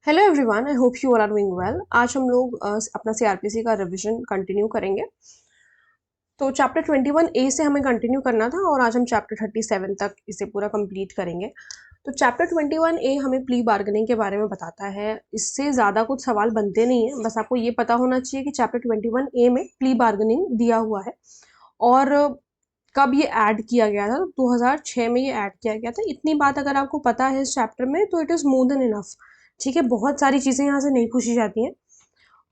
Hello everyone, I hope you all are doing well. आज हम लोग अपना सीआरपीसी का रिवीजन कंटिन्यू करेंगे। तो चैप्टर 21 ए से हमें कंटिन्यू करना था और आज हम चैप्टर 37 तक इसे पूरा कंप्लीट करेंगे। तो चैप्टर 21 ए हमें प्ली बार्गेनिंग के बारे में बताता है। इससे ज़्यादा कुछ सवाल बनते नहीं है, बस आपको ये पता होना चाहिए कि चैप्टर 21 ए में प्ली बार्गेनिंग दिया हुआ है और कब ये ऐड किया गया था। तो 2006 में ये ऐड किया गया था। इतनी बात अगर आपको पता है इस चैप्टर में तो it is more than enough. ठीक है, बहुत सारी चीज़ें यहाँ से नहीं पूछी जाती हैं।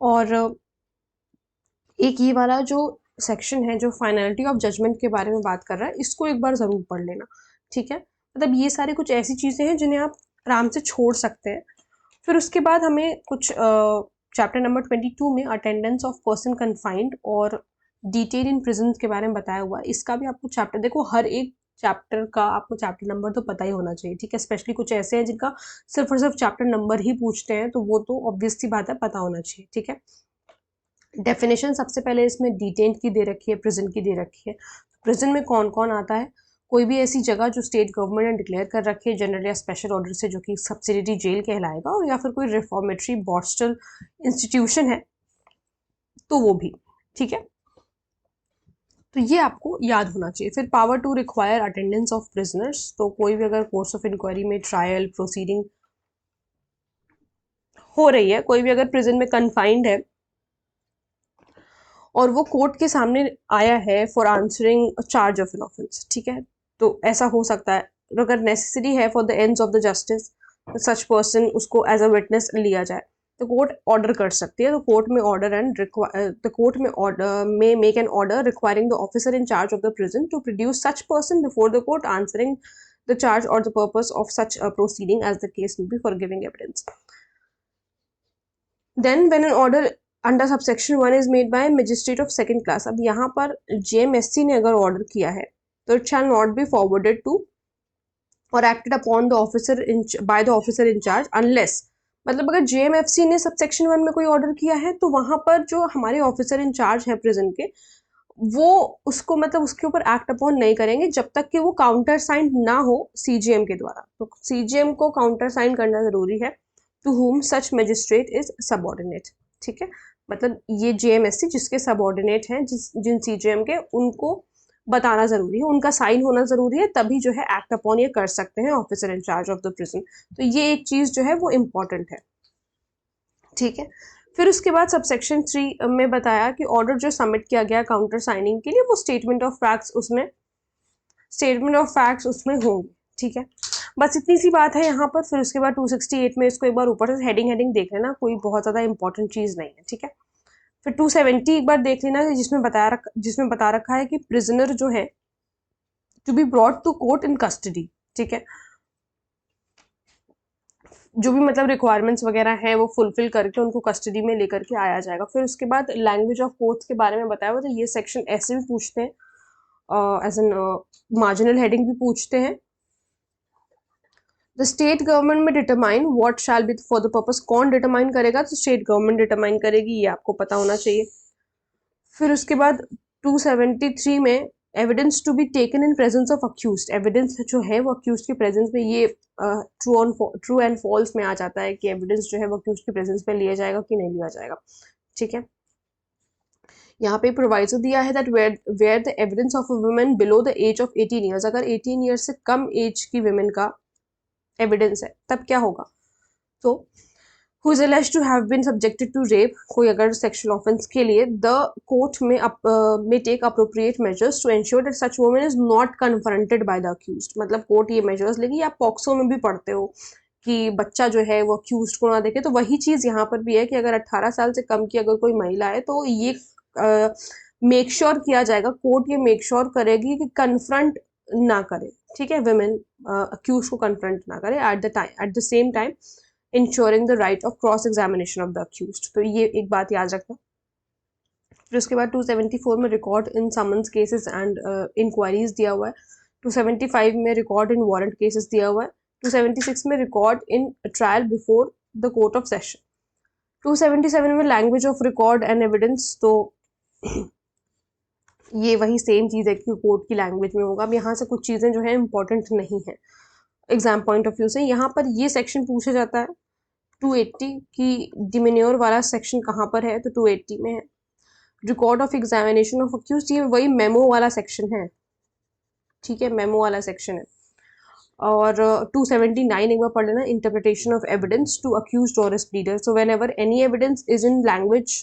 और एक ये वाला जो सेक्शन है जो फाइनलिटी ऑफ जजमेंट के बारे में बात कर रहा है, इसको एक बार ज़रूर पढ़ लेना। ठीक है, मतलब ये सारी कुछ ऐसी चीज़ें हैं जिन्हें आप आराम से छोड़ सकते हैं। फिर उसके बाद हमें कुछ चैप्टर नंबर 22 में अटेंडेंस ऑफ पर्सन कन्फाइंड और डिटेन इन प्रिजन के बारे में बताया हुआ है। इसका भी आपको चैप्टर, देखो हर एक चैप्टर का आपको चैप्टर नंबर तो पता ही होना चाहिए। ठीक है, स्पेशली कुछ ऐसे हैं जिनका सिर्फ और सिर्फ चैप्टर नंबर ही पूछते हैं, तो वो तो ऑब्वियस सी बात है, पता होना चाहिए। ठीक है, डेफिनेशन सबसे पहले इसमें डिटेन की दे रखी है, प्रिजन की दे रखी है। प्रिजन में कौन कौन आता है? कोई भी ऐसी जगह जो स्टेट गवर्नमेंट ने डिक्लेयर कर रखी है जनरल या स्पेशल ऑर्डर से, जो कि सब्सिडियरी जेल कहलाएगा, और या फिर कोई रिफॉर्मेटरी बॉस्टल इंस्टीट्यूशन है तो वो भी। ठीक है, तो ये आपको याद होना चाहिए। फिर power to require attendance of prisoners, तो कोई भी अगर कोर्स ऑफ इंक्वायरी में ट्रायल प्रोसीडिंग हो रही है, कोई भी अगर प्रिजन में कन्फाइंड है और वो कोर्ट के सामने आया है for answering charge of an offence, ठीक है, तो ऐसा हो सकता है। अगर नेसेसरी है for the ends of the justice, such person उसको एज अ विटनेस लिया जाए तो कोर्ट ऑर्डर कर सकती है। तो कोर्ट में ऑर्डर एंड द कोर्ट में ऑर्डर में make an order requiring the officer in charge of the prison to produce such person before the court answering the charge और the purpose of such proceeding as the case may be for giving evidence. Then when an order under subsection 1 is made by magistrate of second class, अब यहाँ पर जेएमएससी ने अगर order किया है तो it shall not be forwarded to और acted upon the officer in by the officer in charge unless, मतलब अगर जेएमएफसी ने सबसेक्शन 1 में कोई ऑर्डर किया है तो वहां पर जो हमारे ऑफिसर इन चार्ज है प्रिजन के, वो उसको मतलब उसके ऊपर एक्ट अपॉन नहीं करेंगे जब तक कि वो काउंटर साइन ना हो सीजीएम के द्वारा। तो सीजीएम को काउंटर साइन करना जरूरी है, to whom such magistrate is subordinate। ठीक है, मतलब ये जेएमएससी जिसके सबऑर्डिनेट हैं, जिन सीजीएम के, उनको बताना जरूरी है, उनका साइन होना जरूरी है, तभी जो है एक्ट अपॉन ये कर सकते हैं officer in charge of the prison. तो ये एक चीज जो है वो इम्पोर्टेंट है। ठीक है, फिर उसके बाद सबसेक्शन 3 में बताया कि ऑर्डर जो सबमिट किया गया काउंटर साइनिंग के लिए, वो स्टेटमेंट ऑफ फैक्ट्स उसमें होंगे। ठीक है, बस इतनी सी बात है यहाँ पर। फिर उसके बाद 268 में इसको एक बार ऊपर से हेडिंग देख लेना, कोई बहुत ज़्यादा इंपॉर्टेंट चीज़ नहीं है। ठीक है, फिर 270 एक बार देख लेना, जिसमें बता रखा है कि प्रिजनर जो है to be brought to court in custody. ठीक है, जो भी मतलब रिक्वायरमेंट्स वगैरह हैं वो फुलफिल करके उनको कस्टडी में लेकर के आया जाएगा। फिर उसके बाद लैंग्वेज ऑफ कोर्ट्स के बारे में बताया हुआ, तो ये सेक्शन ऐसे भी पूछते हैं, एज एन मार्जिनल हेडिंग भी पूछते हैं। द स्टेट गवर्नमेंट में determine what shall be for the purpose, कौन डिटरमाइन करेगा? तो स्टेट गवर्नमेंट डिटरमाइन करेगी, ये आपको पता होना चाहिए। फिर उसके बाद 273 में evidence to be taken in presence of accused, evidence जो है वो अक्यूज्ड के प्रेजेंस में, ये ट्रू एंड फॉल्स में आ जाता है कि एविडेंस जो है वो अक्यूज्ड के प्रेजेंस में लिया जाएगा कि नहीं लिया जाएगा। ठीक है, यहाँ पे प्रोवाइजो दिया है that where the evidence of a women below the age of 18 years, अगर 18 ईयर्स से कम एज की वुमेन का एविडेंस है तब क्या होगा? तो who is alleged to have been subjected to rape, कोई अगर सेक्सुअल ऑफेंस के लिए, the court may take appropriate measures to ensure that such woman is not confronted by the accused, मतलब कोर्ट ये मेजर्स लेगी। आप पॉक्सो में भी पढ़ते हो कि बच्चा जो है वो अक्यूज्ड को ना देखे, तो वही चीज़ यहाँ पर भी है कि अगर 18 साल से कम की अगर कोई महिला है तो ये मेक श्योर किया जाएगा, कोर्ट ये मेक श्योर करेगी कि कन्फ्रंट ना करे। ठीक है, वुमेन अक्यूज को कन्फ्रंट ना करे at the same time ensuring the right of cross examination of the accused. तो ये एक बात याद रखना। फिर उसके बाद 274 में record in summons cases and inquiries दिया हुआ है। 275 में रिकॉर्ड इन वारंट केसेस दिया हुआ है। 276 में record in trial before the court of session. 277 में language of record and evidence, तो ये वही सेम चीज़ है कि कोर्ट की लैंग्वेज में होगा। अब यहाँ से कुछ चीज़ें जो है इंपॉर्टेंट नहीं है एग्जाम पॉइंट ऑफ व्यू से। यहाँ पर ये सेक्शन पूछा जाता है 280 की डिमिन्योर वाला सेक्शन कहाँ पर है, तो 280 में है। Record of examination of accused, ये वही मेमो वाला सेक्शन है, ठीक है, मेमो वाला सेक्शन है। और 279 एक बार पढ़ लेना, interpretation of evidence to accused और pleader. So whenever any evidence is in language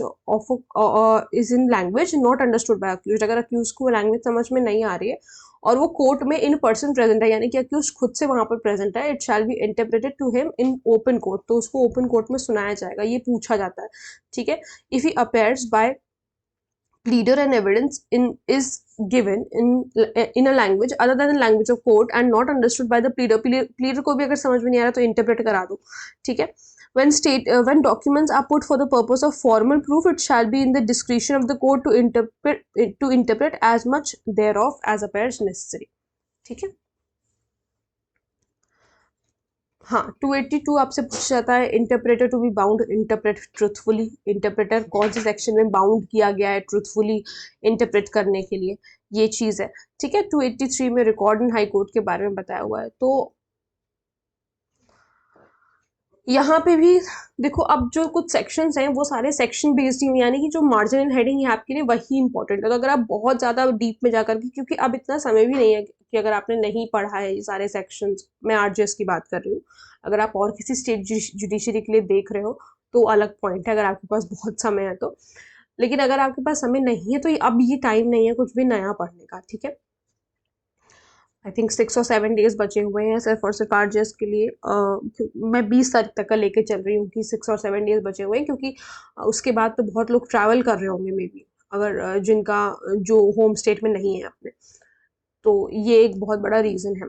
not understood by accused, अगर अक्यूज को लैंग्वेज समझ में नहीं आ रही है और वो कोर्ट में इन पर्सन प्रेजेंट है, यानी कि अक्यूज खुद से वहां पर प्रेजेंट है, it shall be interpreted to him in open court, तो उसको ओपन कोर्ट में सुनाया जाएगा, ये पूछा जाता है, ठीक है। If he appears by pleader and evidence is given in a language other than the language of court and not understood by the pleader को भी अगर समझ में नहीं आ रहा तो interpret करा दो, ठीक है। when documents are put for the purpose of formal proof, it shall be in the discretion of the court to interpret as much thereof as appears necessary, ठीक है। हाँ, 282 आपसे पूछा जाता है, interpreter to be bound interpret truthfully, interpreter कौन से section में बाउंड किया गया है ट्रुथफुली इंटरप्रेट करने के लिए, ये चीज़ है, ठीक है। 283 में रिकॉर्ड इन हाई कोर्ट के बारे में बताया हुआ है। तो यहाँ पे भी देखो, अब जो कुछ सेक्शंस हैं वो सारे सेक्शन बेस्ड ही, यानी कि जो मार्जिन एंड हेडिंग है आपके लिए वही इंपॉर्टेंट है। तो अगर आप बहुत ज़्यादा डीप में जाकर के, क्योंकि अब इतना समय भी नहीं है कि अगर आपने नहीं पढ़ा है ये सारे सेक्शंस, मैं आरजेएस की बात कर रही हूँ, अगर आप और किसी स्टेट जुडिशरी के लिए देख रहे हो तो अलग पॉइंट है, अगर आपके पास बहुत समय है तो। लेकिन अगर आपके पास समय नहीं है तो अब ये टाइम नहीं है कुछ भी नया पढ़ने का, ठीक है। आई थिंक 6 और 7 डेज बचे हुए हैं सिर्फ और सिर्फ आरजेएस के लिए। मैं 20 तारीख तक का लेके चल रही हूँ कि 6 और 7 डेज बचे हुए हैं, क्योंकि उसके बाद तो बहुत लोग ट्रैवल कर रहे होंगे मे बी, अगर जिनका जो होम स्टेट में नहीं है अपने, तो ये एक बहुत बड़ा रीज़न है।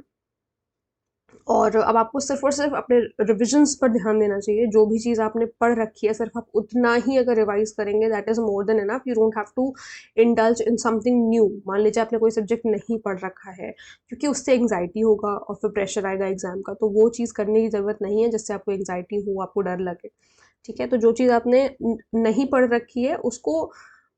और अब आपको सिर्फ और सिर्फ अपने रिविजन्स पर ध्यान देना चाहिए, जो भी चीज़ आपने पढ़ रखी है सिर्फ आप उतना ही अगर रिवाइज करेंगे, that is more than enough. You don't have to indulge in something new. मान लीजिए आपने कोई सब्जेक्ट नहीं पढ़ रखा है, क्योंकि उससे एंग्जाइटी होगा और फिर प्रेशर आएगा एग्जाम का, तो वो चीज़ करने की ज़रूरत नहीं है जिससे आपको एंग्जाइटी हो, आपको डर लगे, ठीक है। तो जो चीज़ आपने नहीं पढ़ रखी है उसको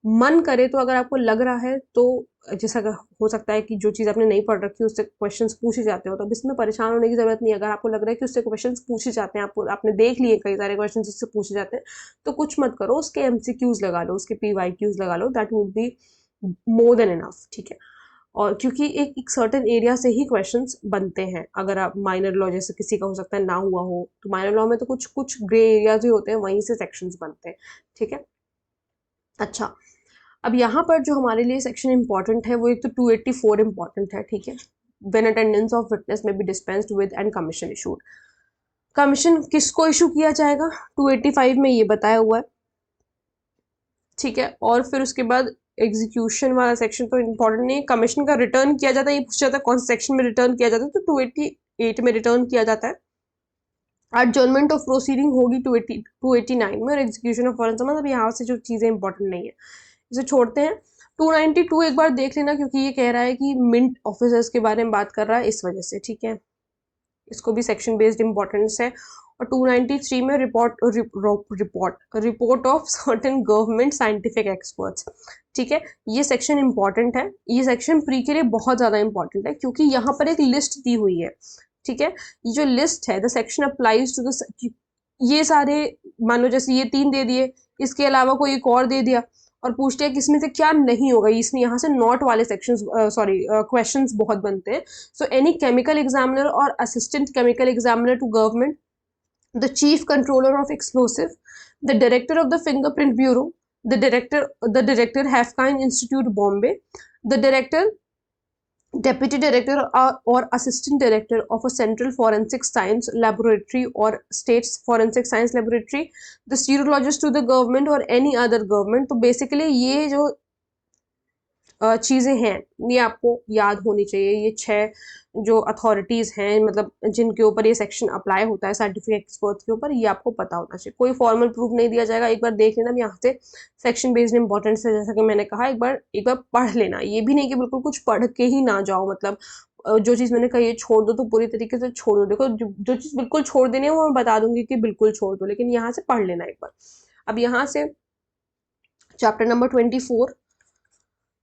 मन करे तो, अगर आपको लग रहा है तो, जैसा हो सकता है कि जो चीज़ आपने नहीं पढ़ रखी उससे क्वेश्चंस पूछे जाते हो, तो अब इसमें परेशान होने की ज़रूरत नहीं है। अगर आपको लग रहा है कि उससे क्वेश्चंस पूछे जाते हैं, आपने देख लिए कई सारे क्वेश्चंस उससे पूछे जाते हैं, तो कुछ मत करो, उसके एमसीक्यूज लगा लो, उसके पीवाईक्यूज लगा लो, that would be more than enough, ठीक है। और क्योंकि एक सर्टेन एरिया से ही क्वेश्चंस बनते हैं, अगर आप माइनर लॉ जैसे किसी का हो सकता है ना हुआ हो, तो माइनर लॉ में तो कुछ कुछ ग्रे एरियाज ही होते हैं, वहीं से सेक्शंस बनते हैं, ठीक है। अच्छा, अब यहाँ पर जो हमारे लिए सेक्शन इंपॉर्टेंट है वो एक तो 284 इंपॉर्टेंट है, ठीक है। When attendance of witness may be dispensed with and commission issued, commission किसको इशू किया जाएगा 285 में ये बताया हुआ है, ठीक है। और फिर उसके बाद एग्जीक्यूशन वाला सेक्शन तो इंपॉर्टेंट नहीं है, कमीशन का रिटर्न किया जाता है, ये पूछा जाता है कौन से सेक्शन में रिटर्न किया जाता है, तो 288 में रिटर्न किया जाता है। एडजर्नमेंट ऑफ प्रोसीडिंग होगी 289 में, और एग्जीक्यूशन ऑफ फॉरेन समन। अब यहाँ से जो चीज़ें इंपॉर्टेंट नहीं है इसे छोड़ते हैं। 292 एक बार देख लेना, क्योंकि ये कह रहा है कि मिंट ऑफिसर्स के बारे में बात कर रहा है, इस वजह से, ठीक है। इसको भी सेक्शन बेस्ड इंपॉर्टेंस है। और 293 में report of certain government scientific experts, ठीक है। ये सेक्शन इंपॉर्टेंट है, ये सेक्शन प्री के लिए बहुत ज़्यादा इंपॉर्टेंट है, क्योंकि यहाँ पर एक लिस्ट दी हुई है, ठीक है। ये जो लिस्ट है, the section applies to the, ये सारे मान लो जैसे ये 3 दे दिए, इसके अलावा कोई एक और दे दिया, और पूछते हैं किसमें से क्या नहीं होगा, इसमें यहाँ से नॉट वाले सेक्शंस क्वेश्चंस बहुत बनते हैं। सो एनी केमिकल एग्जामिनर और assistant chemical examiner to government, the chief controller of explosive, the director of the fingerprint bureau, the director Haffkine institute Bombay, the director Deputy Director or Assistant Director of a Central Forensic Science Laboratory or State's Forensic Science Laboratory, the serologist to the government or any other government। तो basically ये जो चीज़ें हैं ये आपको याद होनी चाहिए। ये 6 जो अथॉरिटीज़ हैं, मतलब जिनके ऊपर ये सेक्शन अप्लाई होता है साइंटिफिक एक्सपर्ट के ऊपर, ये आपको पता होना चाहिए। कोई फॉर्मल प्रूफ नहीं दिया जाएगा, एक बार देख लेना। यहाँ से सेक्शन बेस्ड इंपॉर्टेंस है, जैसा कि मैंने कहा, एक बार पढ़ लेना। ये भी नहीं कि बिल्कुल कुछ पढ़ के ही ना जाओ, मतलब जो चीज़ मैंने कही है छोड़ दो तो पूरी तरीके से छोड़ दो। देखो जो चीज़ बिल्कुल छोड़ देनी है वो मैं बता दूंगी कि बिल्कुल छोड़ दो, लेकिन यहाँ से पढ़ लेना एक बार। अब यहाँ से चैप्टर नंबर 24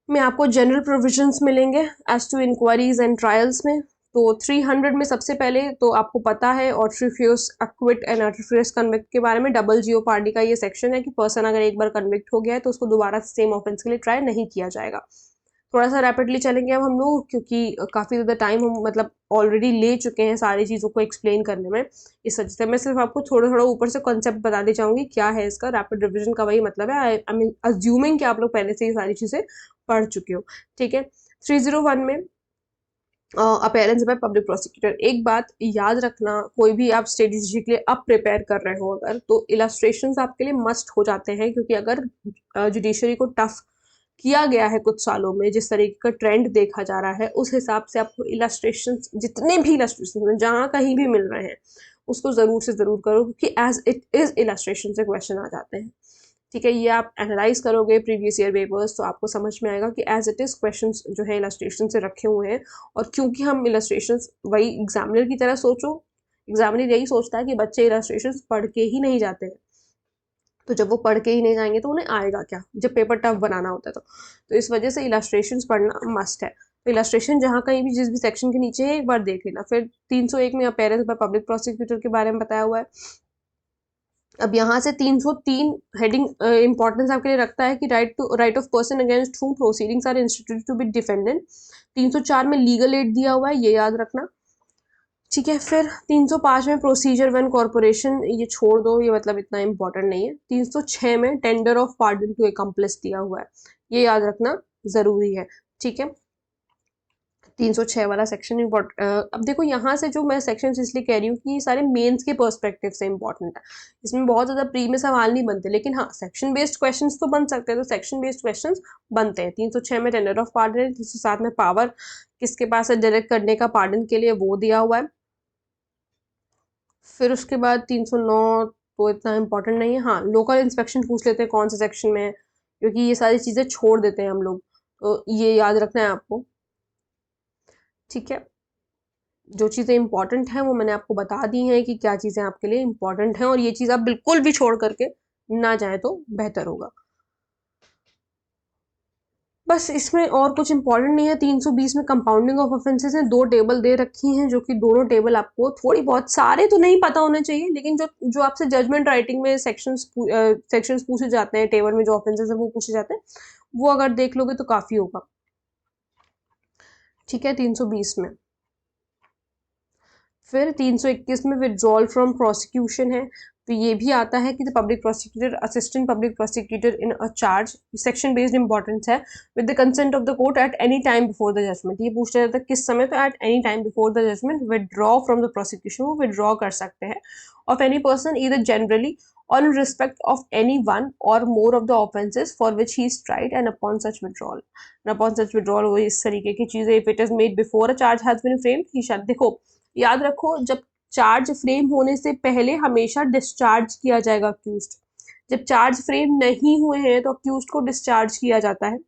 में आपको जनरल प्रोविजंस मिलेंगे as to inquiries and trials में, तो 300 में सबसे पहले तो आपको पता है ऑट्रीफ्यूस अक्विट एंड ऑट्रीफ्यूस कन्विक्ट के बारे में। डबल जियोपार्डी का ये सेक्शन है कि पर्सन अगर एक बार कन्विक्ट हो गया है तो उसको दोबारा सेम ऑफेंस के लिए ट्राई नहीं किया जाएगा। थोड़ा सा रैपिडली चलेंगे अब हम लोग, क्योंकि काफ़ी ज़्यादा टाइम हम मतलब ऑलरेडी ले चुके हैं सारी चीज़ों को एक्सप्लेन करने में। इस वजह से मैं सिर्फ आपको थोड़ा थोड़ा ऊपर से कॉन्सेप्ट बता दी जाऊंगी क्या है इसका। रैपिड रिविजन का वही मतलब है, आई मीन अज्यूमिंग कि आप लोग पहले से ये सारी चीज़ें पढ़ चुके हो। ठीक है, 301 में अपेयरेंस बाय पब्लिक प्रोसिक्यूटर। एक बात याद रखना, कोई भी आप स्टेटिस्टिक के लिए अब प्रिपेयर कर रहे हो अगर, तो इलस्ट्रेशंस आपके लिए मस्ट हो जाते हैं, क्योंकि अगर जुडिशरी को टफ किया गया है कुछ सालों में, जिस तरीके का ट्रेंड देखा जा रहा है उस हिसाब से आपको इलस्ट्रेशंस, जितने भी इलस्ट्रेशन जहाँ कहीं भी मिल रहे हैं उसको ज़रूर से ज़रूर करो, क्योंकि एज इट इज़ इलस्ट्रेशन से क्वेश्चन आ जाते हैं। ठीक है, ये आप एनालाइज करोगे प्रीवियस ईयर पेपर्स तो आपको समझ में आएगा कि एज इट इज़ क्वेश्चंस जो है इलस्ट्रेशन से रखे हुए हैं। और क्योंकि हम इलस्ट्रेशंस वही एग्जामिनर की तरह सोचो, एग्जामिनर यही सोचता है कि बच्चे इलस्ट्रेशंस पढ़ के ही नहीं जाते हैं, तो जब वो पढ़ के ही नहीं जाएंगे तो उन्हें आएगा क्या जब पेपर टफ बनाना होता है तो इस वजह से इलस्ट्रेशंस पढ़ना मस्ट है। तो इलस्ट्रेशन जहाँ कहीं भी जिस भी सेक्शन के नीचे है एक बार देख लेना। फिर 301 में अपेयरेंस बाय पब्लिक प्रोसिक्यूटर के बारे में बताया हुआ है। अब यहाँ से 303 हेडिंग इंपॉर्टेंस आपके लिए रखता है कि right of person against whom proceedings are instituted to be defendant. 304 में लीगल एड दिया हुआ है, ये याद रखना। ठीक है, फिर 305 में प्रोसीजर वन कॉर्पोरेशन, ये छोड़ दो, ये मतलब इतना इंपॉर्टेंट नहीं है। 306 में tender of pardon to accomplice दिया हुआ है, ये याद रखना जरूरी है। ठीक है, 306 वाला सेक्शन इम्पोर्टेंट। अब देखो यहाँ से जो मैं सेक्शन इसलिए कह रही हूँ कि ये सारे मेंस के पर्सपेक्टिव से इंपॉर्टेंट है, इसमें बहुत ज़्यादा प्री में सवाल नहीं बनते, लेकिन हाँ सेक्शन बेस्ड क्वेश्चंस तो बन सकते हैं, तो सेक्शन बेस्ड क्वेश्चंस बनते हैं। 306 में टेंडर ऑफ पार्डन है, 307 में पावर किसके पास है डायरेक्ट करने का पार्डन के लिए, वो दिया हुआ है। फिर उसके बाद 309 तो इतना इम्पोर्टेंट नहीं है। हाँ, लोकल इंस्पेक्शन पूछ लेते हैं कौन से सेक्शन में है, क्योंकि ये सारी चीज़ें छोड़ देते हैं हम लोग, तो ये याद रखना है आपको। ठीक है, जो चीज़ें इंपॉर्टेंट हैं वो मैंने आपको बता दी हैं कि क्या चीज़ें आपके लिए इंपॉर्टेंट हैं, और ये चीज़ आप बिल्कुल भी छोड़ करके ना जाए तो बेहतर होगा। बस इसमें और कुछ इंपॉर्टेंट नहीं है। 320 में कंपाउंडिंग ऑफ ऑफेंसेस हैं, 2 टेबल दे रखी हैं, जो कि दोनों टेबल आपको थोड़ी बहुत, सारे तो नहीं पता होने चाहिए, लेकिन जो जो आपसे जजमेंट राइटिंग में सेक्शंस पूछे जाते हैं, टेबल में जो ऑफेंसेस हैं वो पूछे जाते हैं, वो अगर देख लोगे तो काफ़ी होगा। ठीक है, 320 में। फिर 321 में विड्रॉल फ्रॉम प्रोसिक्यूशन है, तो ये भी आता है कि the public prosecutor assistant public prosecutor in a charge, section based importance है, with the consent of the court at any time before the judgment. ये पूछा जाता है किस समय, तो at any time before the judgment withdraw from the prosecution, वो withdraw कर सकते हैं of any person either generally or in respect of any one or more of the offences for which he is tried, and upon such withdrawal, and upon such withdrawal वो इस तरीके की चीज़ें, if it is made before a charge has been framed he shall, देखो याद रखो, जब charge frame होने से पहले हमेशा डिस्चार्ज किया जाएगा अक्यूज्ड। जब चार्ज फ्रेम नहीं हुए हैं तो अक्यूज्ड को डिस्चार्ज किया जाता है,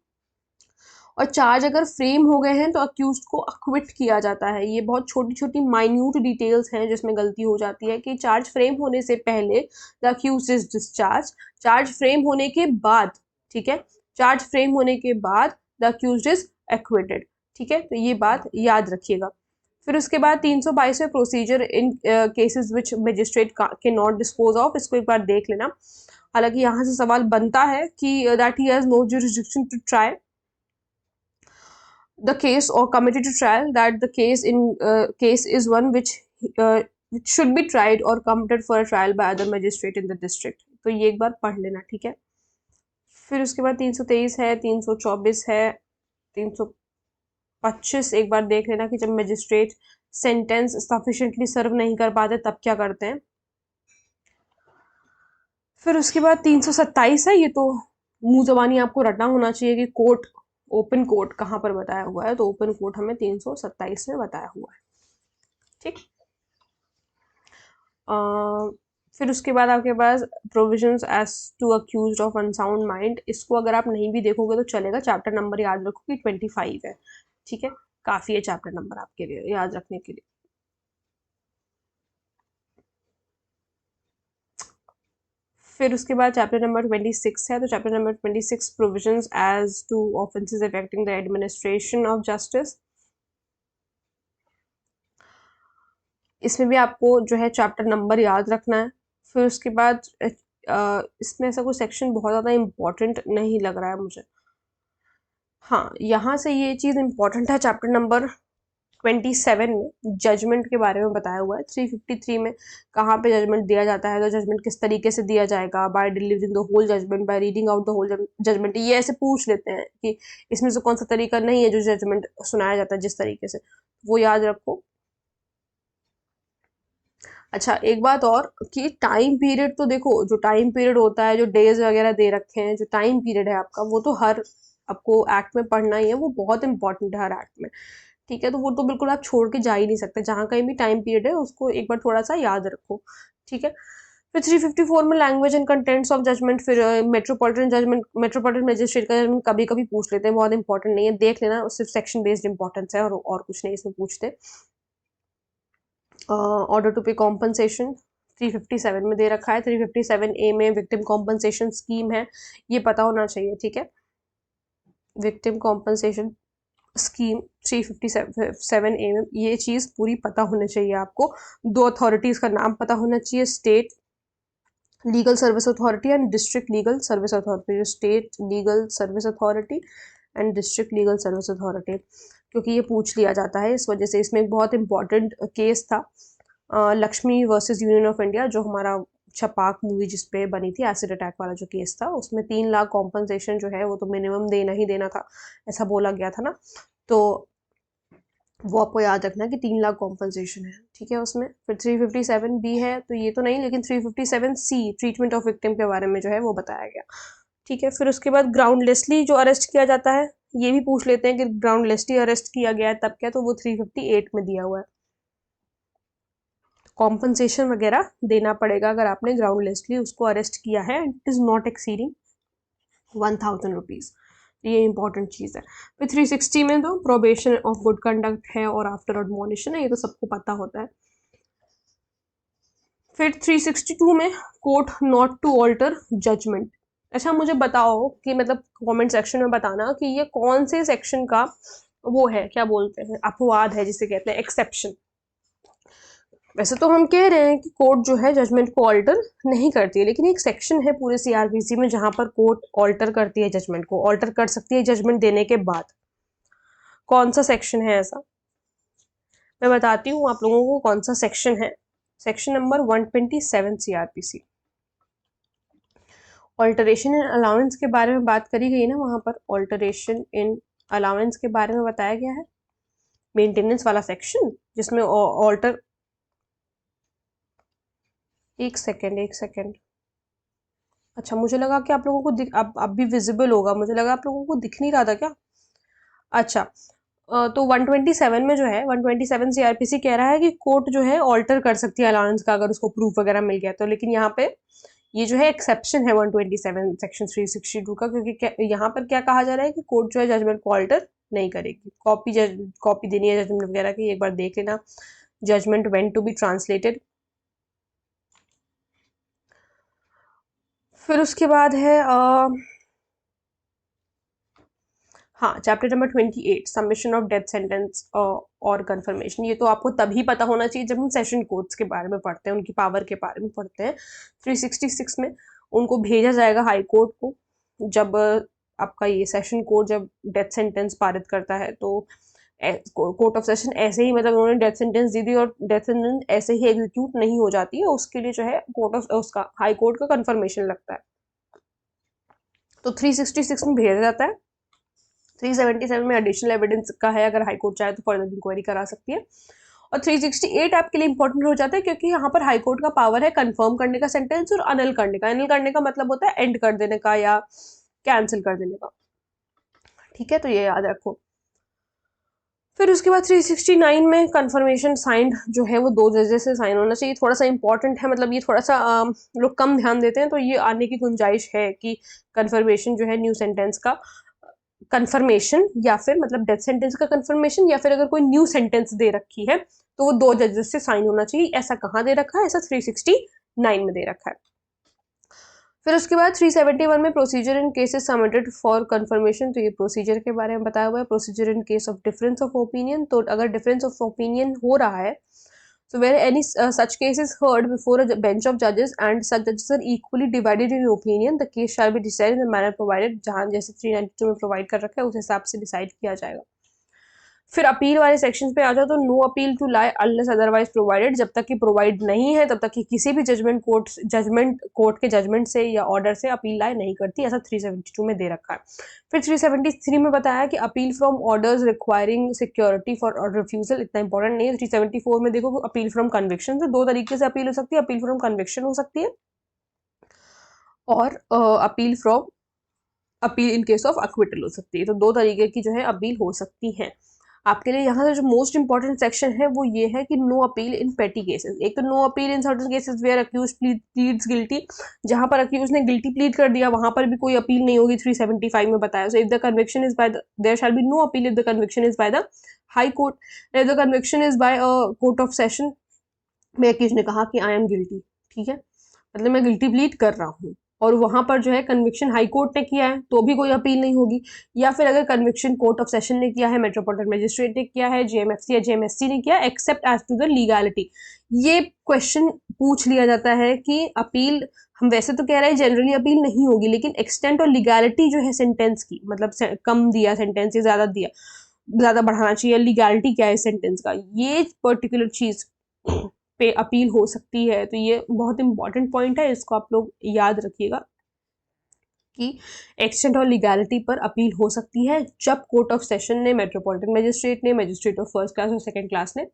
और चार्ज अगर फ्रेम हो गए हैं तो अक्यूज्ड को अक्विट किया जाता है। ये बहुत छोटी छोटी माइन्यूट डिटेल्स हैं जिसमें गलती हो जाती है कि चार्ज फ्रेम होने से पहले the accused is discharge, charge frame होने के बाद, ठीक है, चार्ज फ्रेम होने के बाद द अक्यूज्ड इज एक्विटेड। ठीक है, तो ये बात याद रखिएगा। फिर उसके बाद 322 में procedure in cases which magistrate के नॉट डिस्पोज ऑफ, इसको एक बार देख लेना। हालांकि यहाँ से सवाल बनता है कि that he has no jurisdiction to try the case or committed to trial, that the case is one which should be tried or committed for a trial by other magistrate in the district। तो ये एक बार पढ़ लेना, ठीक है। फिर उसके बाद 323 है, 324 है, 325 एक बार देख लेना कि जब मजिस्ट्रेट सेंटेंस सफिशिएंटली सर्व नहीं कर पाते तब क्या करते हैं। फिर उसके बाद 327 है, ये तो मुंह जबानी आपको रटना होना चाहिए कि कोर्ट, ओपन कोर्ट कहाँ पर बताया हुआ है, तो ओपन कोर्ट हमें 327 में बताया हुआ है। ठीक, फिर उसके बाद आपके पास provisions as to accused of unsound mind, इसको अगर आप नहीं भी देखोगे तो चलेगा, चैप्टर नंबर याद रखो कि 25 है। ठीक है, काफ़ी है चैप्टर नंबर आपके लिए याद रखने के लिए। फिर उसके बाद चैप्टर नंबर 26 है, तो chapter number 26 provisions as to offences affecting the administration of justice. इसमें भी आपको जो है चैप्टर नंबर याद रखना है। फिर उसके बाद इसमें ऐसा कोई सेक्शन बहुत ज़्यादा इम्पोर्टेंट नहीं लग रहा है मुझे। हाँ, यहाँ से ये चीज़ इम्पोर्टेंट है, चैप्टर नंबर 27 में जजमेंट के बारे में बताया हुआ है। 353 में कहाँ पे जजमेंट दिया जाता है, तो जजमेंट किस तरीके से दिया जाएगा, by delivering the whole judgment, by reading out the whole judgment. ये ऐसे पूछ लेते हैं कि इसमें से कौन सा तरीका नहीं है जो जजमेंट सुनाया जाता है जिस तरीके से, वो याद रखो। अच्छा, एक बात और कि टाइम पीरियड तो देखो, जो टाइम पीरियड होता है, जो डेज वगैरह दे रखे हैं, जो टाइम पीरियड है आपका, वो तो हर आपको एक्ट में पढ़ना ही है, वो बहुत इंपॉर्टेंट है हर एक्ट में। ठीक है, तो वो तो बिल्कुल आप छोड़ के जा ही नहीं सकते, जहाँ कहीं भी टाइम पीरियड है उसको एक बार थोड़ा सा याद रखो। ठीक है, फिर 354 में language and contents of judgment, फिर मेट्रोपॉलिटन जजमेंट, मेट्रोपॉलिटन मजिस्ट्रेट का जजमेंट कभी कभी पूछ लेते हैं, बहुत इंपॉर्टेंट नहीं है, देख लेना, सिर्फ सेक्शन बेस्ड इंपॉर्टेंस है और कुछ नहीं इसमें पूछते। ऑर्डर टू पे कॉम्पनसेशन 357 में दे रखा है। 357A में विक्टिम कॉम्पनसेशन स्कीम है, ये पता होना चाहिए। ठीक है, विक्टिम कॉम्पनसेशन स्कीम 357A में ये चीज़ पूरी पता होनी चाहिए आपको। दो अथॉरिटीज़ का नाम पता होना चाहिए, state legal service authority and district legal service authority. State legal service authority and district legal service authority, क्योंकि ये पूछ लिया जाता है इस वजह से। इसमें एक बहुत इंपॉर्टेंट केस था, Lakshmi versus union of India, जो हमारा छपाक मूवी जिसपे बनी थी, एसिड अटैक वाला जो केस था, उसमें 3 लाख कॉम्पनसेशन जो है वो तो मिनिमम देना ही देना था, ऐसा बोला गया था ना। तो वो आपको याद रखना कि 3 लाख कॉम्पनसेशन है। ठीक है, उसमें फिर 357B है, तो ये तो नहीं, लेकिन 357C ट्रीटमेंट ऑफ विक्टिम के बारे में जो है वो बताया गया। ठीक है, फिर उसके बाद ग्राउंडलेसली जो अरेस्ट किया जाता है, ये भी पूछ लेते हैं कि ग्राउंडलेसली अरेस्ट किया गया है तब क्या, तो वो 358 में दिया हुआ है। कॉम्पनसेशन वगैरह देना पड़ेगा अगर आपने ग्राउंडलेसली उसको अरेस्ट किया है, it is not exceeding 1000 rupees. ये इंपॉर्टेंट चीज़ है। फिर 360 में तो प्रोबेशन ऑफ गुड कंडक्ट है और आफ्टर एडमोनिशन है, ये तो सबको पता होता है। फिर 362 में court not to alter judgment. अच्छा, मुझे बताओ कि मतलब कमेंट सेक्शन में बताना कि ये कौन से सेक्शन का वो है, क्या बोलते हैं, अपवाद है जिसे कहते हैं एक्सेप्शन। वैसे तो हम कह रहे हैं कि कोर्ट जो है जजमेंट को ऑल्टर नहीं करती है, लेकिन एक सेक्शन है पूरे सीआरपीसी में जहां पर कोर्ट ऑल्टर करती है, जजमेंट को ऑल्टर कर सकती है जजमेंट देने के बाद। कौन सा सेक्शन है ऐसा, मैं बताती हूँ आप लोगों को कौन सा सेक्शन है। Section number 127 CrPC. Alteration in allowance के बारे में बात करी गई ना, वहां पर ऑल्टरेशन इन अलाउंस के बारे में बताया गया है, मेंटेनेंस वाला सेक्शन जिसमें ऑल्टर, एक सेकेंड। अच्छा, मुझे लगा कि आप लोगों को दिख अब भी विजिबल होगा, मुझे लगा आप लोगों को दिख नहीं रहा था क्या। अच्छा, तो 127 में जो है, 127 सीआरपीसी कह रहा है कि कोर्ट जो है ऑल्टर कर सकती है अलाउंस का अगर उसको प्रूफ वगैरह मिल गया तो, लेकिन यहाँ पे ये जो है एक्सेप्शन है 127 सेक्शन 362 का, क्योंकि यहाँ पर क्या कहा जा रहा है कि कोर्ट जो है जजमेंट को ऑल्टर नहीं करेगी। कॉपी देनी है जजमेंट वगैरह की, एक बार देख लेना, judgment when to be translated. फिर उसके बाद है हाँ, chapter number 28 submission of death sentence और कंफर्मेशन। ये तो आपको तभी पता होना चाहिए जब हम सेशन कोर्ट्स के बारे में पढ़ते हैं, उनकी पावर के बारे में पढ़ते हैं। 366 में उनको भेजा जाएगा हाई कोर्ट को, जब आपका ये सेशन कोर्ट जब डेथ सेंटेंस पारित करता है, तो कोर्ट ऑफ सेशन ऐसे ही, मतलब उन्होंने डेथ सेंटेंस दी थी और डेथ सेंटेंस ऐसे ही एग्जीक्यूट नहीं हो जाती है, उसके लिए जो है कोर्ट ऑफ उसका हाई कोर्ट का कंफर्मेशन लगता है, तो 366 में भेजा जाता है। 377 में एडिशनल एविडेंस का है, अगर हाईकोर्ट चाहे तो फर्दर इंक्वायरी करा सकती है। और 368 आपके लिए इंपॉर्टेंट हो जाता है, क्योंकि यहाँ पर हाईकोर्ट का पावर है कंफर्म करने का सेंटेंस और अनल करने का। अनल करने का मतलब होता है एंड कर देने का या कैंसिल कर देने का। ठीक है, तो ये याद रखो। फिर उसके बाद 369 में कंफर्मेशन साइंड जो है वो 2 जजेस से साइन होना चाहिए। थोड़ा सा इंपॉर्टेंट है, मतलब ये थोड़ा सा लोग कम ध्यान देते हैं, तो ये आने की गुंजाइश है कि कंफर्मेशन जो है न्यू सेंटेंस का कंफर्मेशन, या फिर मतलब डेथ सेंटेंस का कंफर्मेशन, या फिर अगर कोई न्यू सेंटेंस दे रखी है तो वो 2 जजेस से साइन होना चाहिए। ऐसा कहाँ दे रखा है, ऐसा 369 में दे रखा है। फिर उसके बाद 371 में procedure in cases submitted for confirmation, तो ये प्रोसीजर के बारे में बताया हुआ है। Procedure in case of difference of opinion, तो अगर डिफरेंस ऑफ ओपिनियन हो रहा है So where any such case is heard before a bench of judges and such judges are equally divided in opinion, the case shall be decided in the manner provided. जहाँ जैसे 392 में provide कर रखा है उस हिसाब से डिसाइड किया जाएगा। फिर अपील वाले सेक्शन पे आ जाओ तो no appeal to lie unless otherwise provided, जब तक कि प्रोवाइड नहीं है तब तक कि किसी भी कोर्ट के जजमेंट से या ऑर्डर से अपील लाई नहीं करती, ऐसा 372 में दे रखा है। फिर 373 में बताया कि appeal from orders requiring security for refusal इतना इंपॉर्टेंट नहीं है। 374 में देखो अपील फ्रॉम कन्विक्शन, तो दो तरीके से अपील हो सकती है, अपील फ्रॉम कन्विक्शन हो सकती है और appeal in case of acquittal हो सकती है। तो दो तरीके की जो है अपील हो सकती है। आपके लिए यहाँ से जो मोस्ट इंपॉर्टेंट सेक्शन है वो ये है कि नो अपील इन पेटी केसेस। एक तो no appeal in certain cases where accused pleads guilty, जहां पर अक्यूज ने गिल्टी प्लीड कर दिया वहां पर भी कोई अपील नहीं होगी, 375 में बताया। So if the conviction is by there shall be no appeal if the conviction is by the high court, if the conviction is by a court of session में अक्यूज ने कहा कि आई एम गिल्टी, ठीक है, मतलब मैं guilty plead कर रहा हूँ और वहां पर जो है कन्विक्शन हाई कोर्ट ने किया है तो भी कोई अपील नहीं होगी, या फिर अगर कन्विक्शन कोर्ट ऑफ सेशन ने किया है, मेट्रोपॉलिटन मजिस्ट्रेट ने किया है, जेएमएफसी या जेएमएससी ने किया, except as to the legality. ये क्वेश्चन पूछ लिया जाता है कि अपील, हम वैसे तो कह रहे हैं जनरली अपील नहीं होगी, लेकिन एक्सटेंट और लीगैलिटी जो है सेंटेंस की, मतलब कम दिया सेंटेंस या ज्यादा दिया, ज्यादा बढ़ाना चाहिए, लीगैलिटी क्या है सेंटेंस का, ये पर्टिकुलर चीज पे अपील हो सकती है। तो ये बहुत इंपॉर्टेंट पॉइंट है, इसको आप लोग याद रखिएगा कि एक्सटेंट और लीगैलिटी पर अपील हो सकती है जब कोर्ट ऑफ सेशन ने, मेट्रोपॉलिटन मजिस्ट्रेट ने, मजिस्ट्रेट ऑफ फर्स्ट क्लास और सेकंड क्लास ने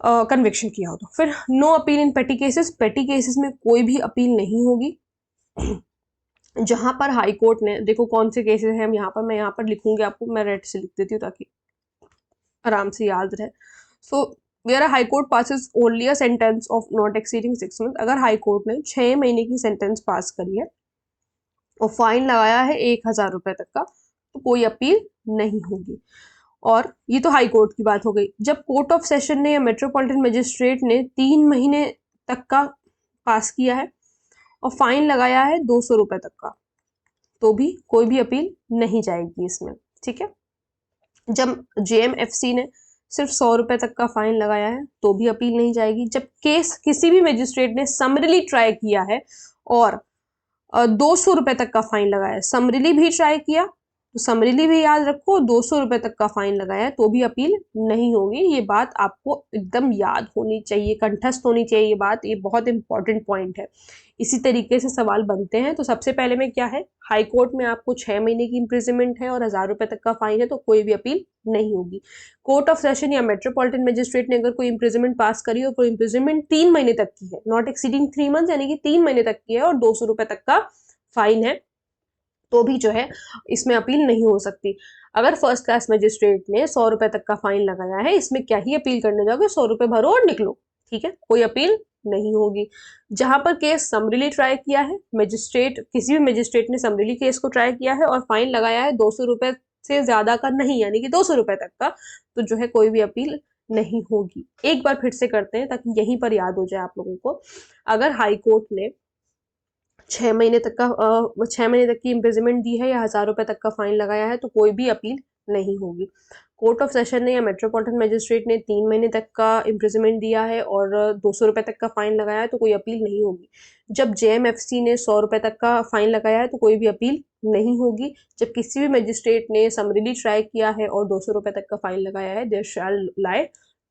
कन्विक्शन किया हो। तो फिर नो अपील इन पेटी केसेस, पेटी केसेस में कोई भी अपील नहीं होगी जहां पर हाई कोर्ट ने, देखो कौन से केसेस हैं, मैं यहाँ पर लिखूंगी आपको, मैं रेड से लिख देती हूँ ताकि आराम से याद रहे। So where high court passes only a sentence of not exceeding 6 month, अगर हाई कोर्ट ने 6 महीने की सेंटेंस पास करी है और फाइन लगाया है 1000 रुपए तक का, तो कोई अपील नहीं होगी। और ये तो हाई कोर्ट की बात हो गई। जब कोर्ट ऑफ सेशन ने या मेट्रोपॉलिटन मजिस्ट्रेट ने 3 महीने तक का पास किया है और फाइन लगाया है 200 रुपए तक का, तो भी कोई भी अपील नहीं जाएगी इसमें, ठीक है। जब जेएमएफसी ने सिर्फ 100 रुपए तक का फाइन लगाया है तो भी अपील नहीं जाएगी। जब केस किसी भी मजिस्ट्रेट ने समरीली ट्राई किया है और 200 रुपए तक का फाइन लगाया है, समरीली भी ट्राई किया तो समरीली भी याद रखो, 200 रुपए तक का फाइन लगाया है तो भी अपील नहीं होगी। ये बात आपको एकदम याद होनी चाहिए, कंठस्थ होनी चाहिए ये बात, ये बहुत इंपॉर्टेंट पॉइंट है। इसी तरीके से सवाल बनते हैं। तो सबसे पहले में क्या है, हाई कोर्ट में आपको 6 महीने की इंप्रिजनमेंट है और 1000 रुपए तक का फाइन है तो कोई भी अपील नहीं होगी। कोर्ट ऑफ सेशन या मेट्रोपॉलिटन मजिस्ट्रेट ने अगर कोई इंप्रिजनमेंट पास करी और कोई इंप्रिजनमेंट 3 महीने तक की है, नॉट एक्सीडिंग 3 मंथ, यानी कि 3 महीने तक की है और 200 रुपए तक का फाइन है, तो भी जो है इसमें अपील नहीं हो सकती। अगर फर्स्ट क्लास मजिस्ट्रेट ने 100 रुपए तक का फाइन लगाया है, इसमें क्या ही अपील करने जाओगे, 100 रुपए भरो और निकलो, ठीक है, कोई अपील नहीं होगी। जहां पर केस समरीली ट्राई किया है, मजिस्ट्रेट, किसी भी मजिस्ट्रेट ने समरीली केस को ट्राई किया है और फाइन लगाया है 200 रुपए से ज्यादा का नहीं, यानी कि 200 रुपए तक का, तो जो है कोई भी अपील नहीं होगी। एक बार फिर से करते हैं ताकि यहीं पर याद हो जाए आप लोगों को। अगर हाई कोर्ट ने 6 महीने तक का 6 महीने तक की इम्प्रिजनमेंट दी है या 1000 रुपए तक का फाइन लगाया है तो कोई भी अपील नहीं होगी। कोर्ट ऑफ सेशन ने या मेट्रोपॉलिटन मजिस्ट्रेट ने 3 महीने तक का इम्प्रिजनमेंट दिया है और 200 रुपए तक का फाइन लगाया है तो कोई अपील नहीं होगी। जब जेएमएफसी ने 100 रुपए तक का फाइन लगाया है तो कोई भी अपील नहीं होगी। जब किसी भी मजिस्ट्रेट ने समरीली ट्राई किया है और 200 रुपए तक का फाइन लगाया है, there shall lie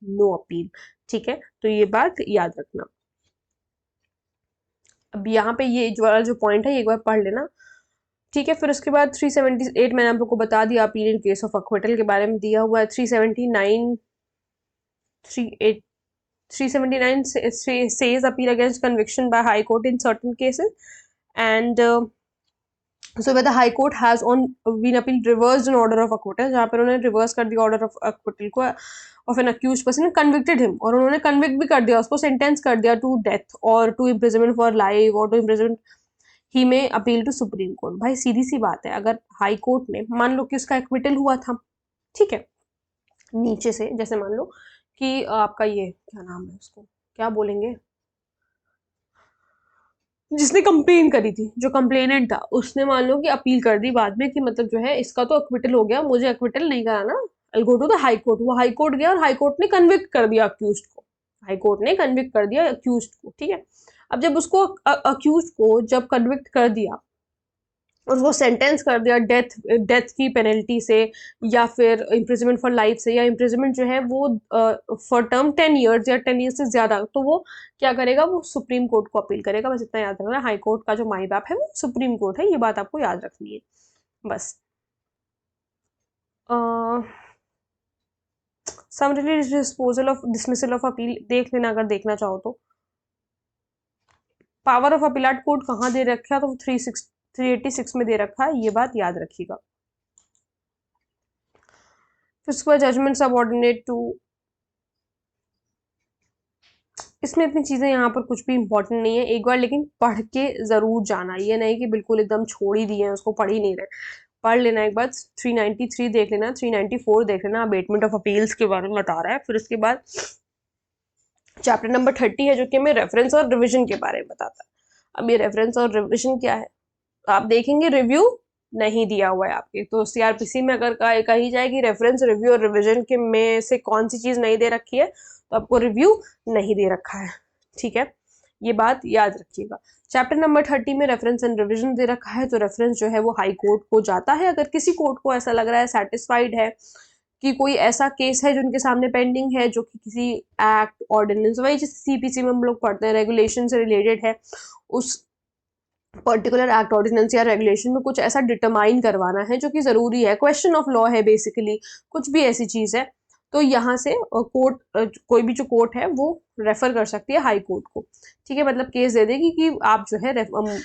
no appeal, ठीक है, तो ये बात याद रखना। अब यहाँ पे ये वाला जो पॉइंट है ये एक बार पढ़ लेना, ठीक है। फिर उसके बाद 378 मैंने आप लोग को बता दिया, appeal in case of acquittal के बारे में दिया हुआ है। 379 says appeal against conviction by high court in certain cases and so where the high court has on been appealed reversed an order of acquittal, जहाँ पर उन्होंने रिवर्स कर दिया ऑर्डर ऑफ अक्विटल को of an accused person, convicted him, और उन्होंने convict भी कर दिया, उसको सेंटेंस कर दिया टू डेथ और टू इम्प्रिजनमेंट फॉर लाइफ और टू इम्प्रिजनमेंट, ही में अपील टू सुप्रीम कोर्ट। भाई सीधी सी बात है, अगर हाई कोर्ट ने, मान लो कि उसका एक्विटल हुआ था, ठीक है, नीचे से, जैसे मान लो कि आपका ये क्या नाम है, उसको क्या बोलेंगे, जिसने कंप्लेन करी थी, जो कंप्लेनेंट था, उसने मान लो कि अपील कर दी बाद में कि मतलब जो है इसका तो एक्विटल हो गया, मुझे एक्विटल नहीं कराना, I go to the high court, वो हाई कोर्ट गया और हाई कोर्ट ने कन्विक्ट कर दिया अक्यूज को, हाई कोर्ट ने कन्विक्ट कर दिया अक्यूज को, ठीक है। अब जब उसको अक्यूज को जब कन्विक्ट कर दिया और वो सेंटेंस कर दिया डेथ की पेनल्टी से या फिर इम्प्रिजमेंट फॉर लाइफ से, या इम्प्रिजमेंट जो है वो फॉर टर्म 10 ईयर्स या 10 ईयर्स से ज्यादा, तो वो क्या करेगा, वो सुप्रीम कोर्ट को अपील करेगा। बस इतना याद रखना, हाई कोर्ट का जो माई बाप है वो सुप्रीम कोर्ट है, ये बात आपको याद रखनी है बस। Summary disposal of dismissal of appeal देख लेना अगर देखना चाहो तो। पावर ऑफ अपीलाट कोर्ट कहाँ दे रखा है, तो 386 में दे रखा है, ये बात याद रखिएगा। फिर उसके बाद जजमेंट सबऑर्डिनेट टू, इसमें इतनी चीजें यहाँ पर कुछ भी इंपॉर्टेंट नहीं है, एक बार लेकिन पढ़ के जरूर जाना, ये नहीं कि बिल्कुल एकदम छोड़ ही दिए हैं उसको, पढ़ ही नहीं रहे, पढ़ लेना एक बार। 393 देख लेना, 394 देख लेना, अबेटमेंट ऑफ अपील्स के बारे में बता रहा है। फिर उसके बाद चैप्टर नंबर 30 है जो कि हमें रेफरेंस और रिविजन के बारे में बताता है। अब ये रेफरेंस और रिविजन क्या है, तो आप देखेंगे रिव्यू नहीं दिया हुआ है आपके, तो सीआरपीसी में अगर कही जाए कि रेफरेंस, रिव्यू और रिविजन के में से कौन सी चीज नहीं दे रखी है, तो आपको रिव्यू नहीं दे रखा है, ठीक है, ये बात याद रखिएगा। चैप्टर नंबर 30 में रेफरेंस एंड रिविजन दे रखा है, तो रेफरेंस जो है वो हाई कोर्ट को जाता है अगर किसी कोर्ट को ऐसा लग रहा है, सेटिस्फाइड है कि कोई ऐसा केस है जो उनके सामने पेंडिंग है, जो कि किसी एक्ट, ऑर्डिनेंस, वही जैसे सीपीसी में हम लोग पढ़ते हैं रेगुलेशन से रिलेटेड है, उस पर्टिकुलर एक्ट, ऑर्डिनेंस या रेगुलेशन में कुछ ऐसा डिटरमाइन करवाना है जो कि जरूरी है, क्वेश्चन ऑफ लॉ है बेसिकली, कुछ भी ऐसी चीज है, तो यहाँ से कोर्ट, कोई भी जो कोर्ट है वो रेफर कर सकती है हाई कोर्ट को, ठीक है, मतलब केस दे देगी कि आप जो है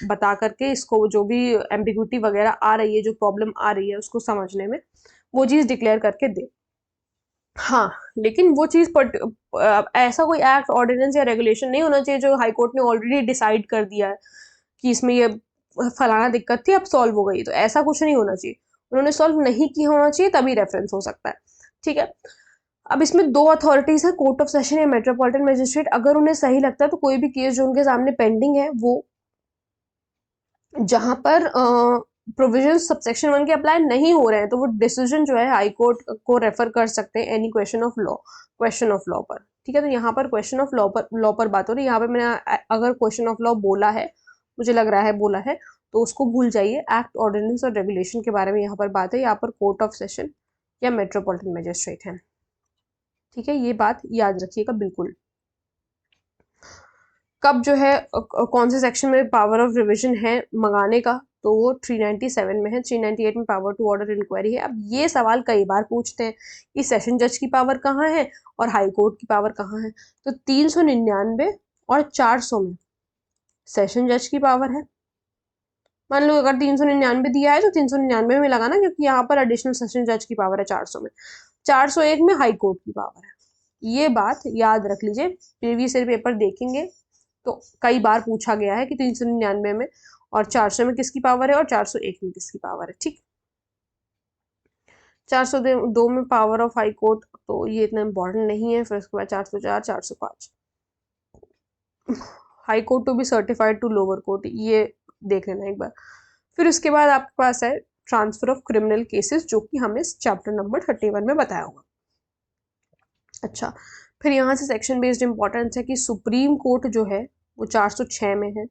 बता करके इसको जो भी एम्बिग्विटी वगैरह आ रही है, जो प्रॉब्लम आ रही है उसको समझने में, वो चीज डिक्लेयर करके दे। हाँ, लेकिन वो चीज ऐसा कोई एक्ट, ऑर्डिनेंस या रेगुलेशन नहीं होना चाहिए जो हाई कोर्ट ने ऑलरेडी डिसाइड कर दिया है कि इसमें ये फलाना दिक्कत थी अब सॉल्व हो गई, तो ऐसा कुछ नहीं होना चाहिए, उन्होंने सॉल्व नहीं किया होना चाहिए तभी रेफरेंस हो सकता है, ठीक है। अब इसमें दो अथॉरिटीज है, कोर्ट ऑफ सेशन या मेट्रोपॉलिटन मजिस्ट्रेट, अगर उन्हें सही लगता है तो कोई भी केस जो उनके सामने पेंडिंग है, वो जहां पर प्रोविजन सबसेक्शन 1 के अप्लाई नहीं हो रहे हैं, तो वो डिसीजन जो है हाई कोर्ट को रेफर कर सकते हैं एनी क्वेश्चन ऑफ लॉ पर, ठीक है। तो यहाँ पर क्वेश्चन ऑफ लॉ पर बात हो रही है, यहाँ पे मैंने अगर क्वेश्चन ऑफ लॉ बोला है, मुझे लग रहा है बोला है, तो उसको भूल जाइए, एक्ट, ऑर्डिनेंस और रेगुलेशन के बारे में यहाँ पर बात है, यहाँ पर कोर्ट ऑफ सेशन या मेट्रोपॉलिटन मजिस्ट्रेट है, ठीक है, ये बात याद रखिएगा बिल्कुल। कब जो है कौन से सेक्शन में पावर ऑफ रिविजन है मंगाने का, तो वो 397 में है, 398 में पावर टू ऑर्डर इंक्वायरी है। अब ये सवाल कई बार पूछते हैं कि सेशन जज की पावर कहाँ है और हाई कोर्ट की पावर कहाँ है, तो 399 और 400 में सेशन जज की पावर है। मान लो अगर 399 दिया है तो 399 में लगाना, क्योंकि यहाँ पर एडिशनल सेशन जज की पावर है 400 में, 401 में हाई कोर्ट की पावर है, ये बात याद रख लीजिए। प्रीवियस ईयर पेपर देखेंगे तो कई बार पूछा गया है कि 399 में और 400 में किसकी पावर है और 401 में किसकी पावर है, ठीक। 402 में पावर ऑफ हाई कोर्ट, तो ये इतना इंपॉर्टेंट नहीं है। फिर उसके बाद 404, 405 high court to be certified to lower court, ये देख लेना एक बार। फिर उसके बाद आपके पास है ट्रांसफर ऑफ क्रिमिनल केसेस, जो कि हमें चैप्टर नंबर 31 में बताया होगा। अच्छा, फिर यहाँ से सेक्शन बेस्ड इंपॉर्टेंस है कि सुप्रीम कोर्ट जो है वो 406 में है,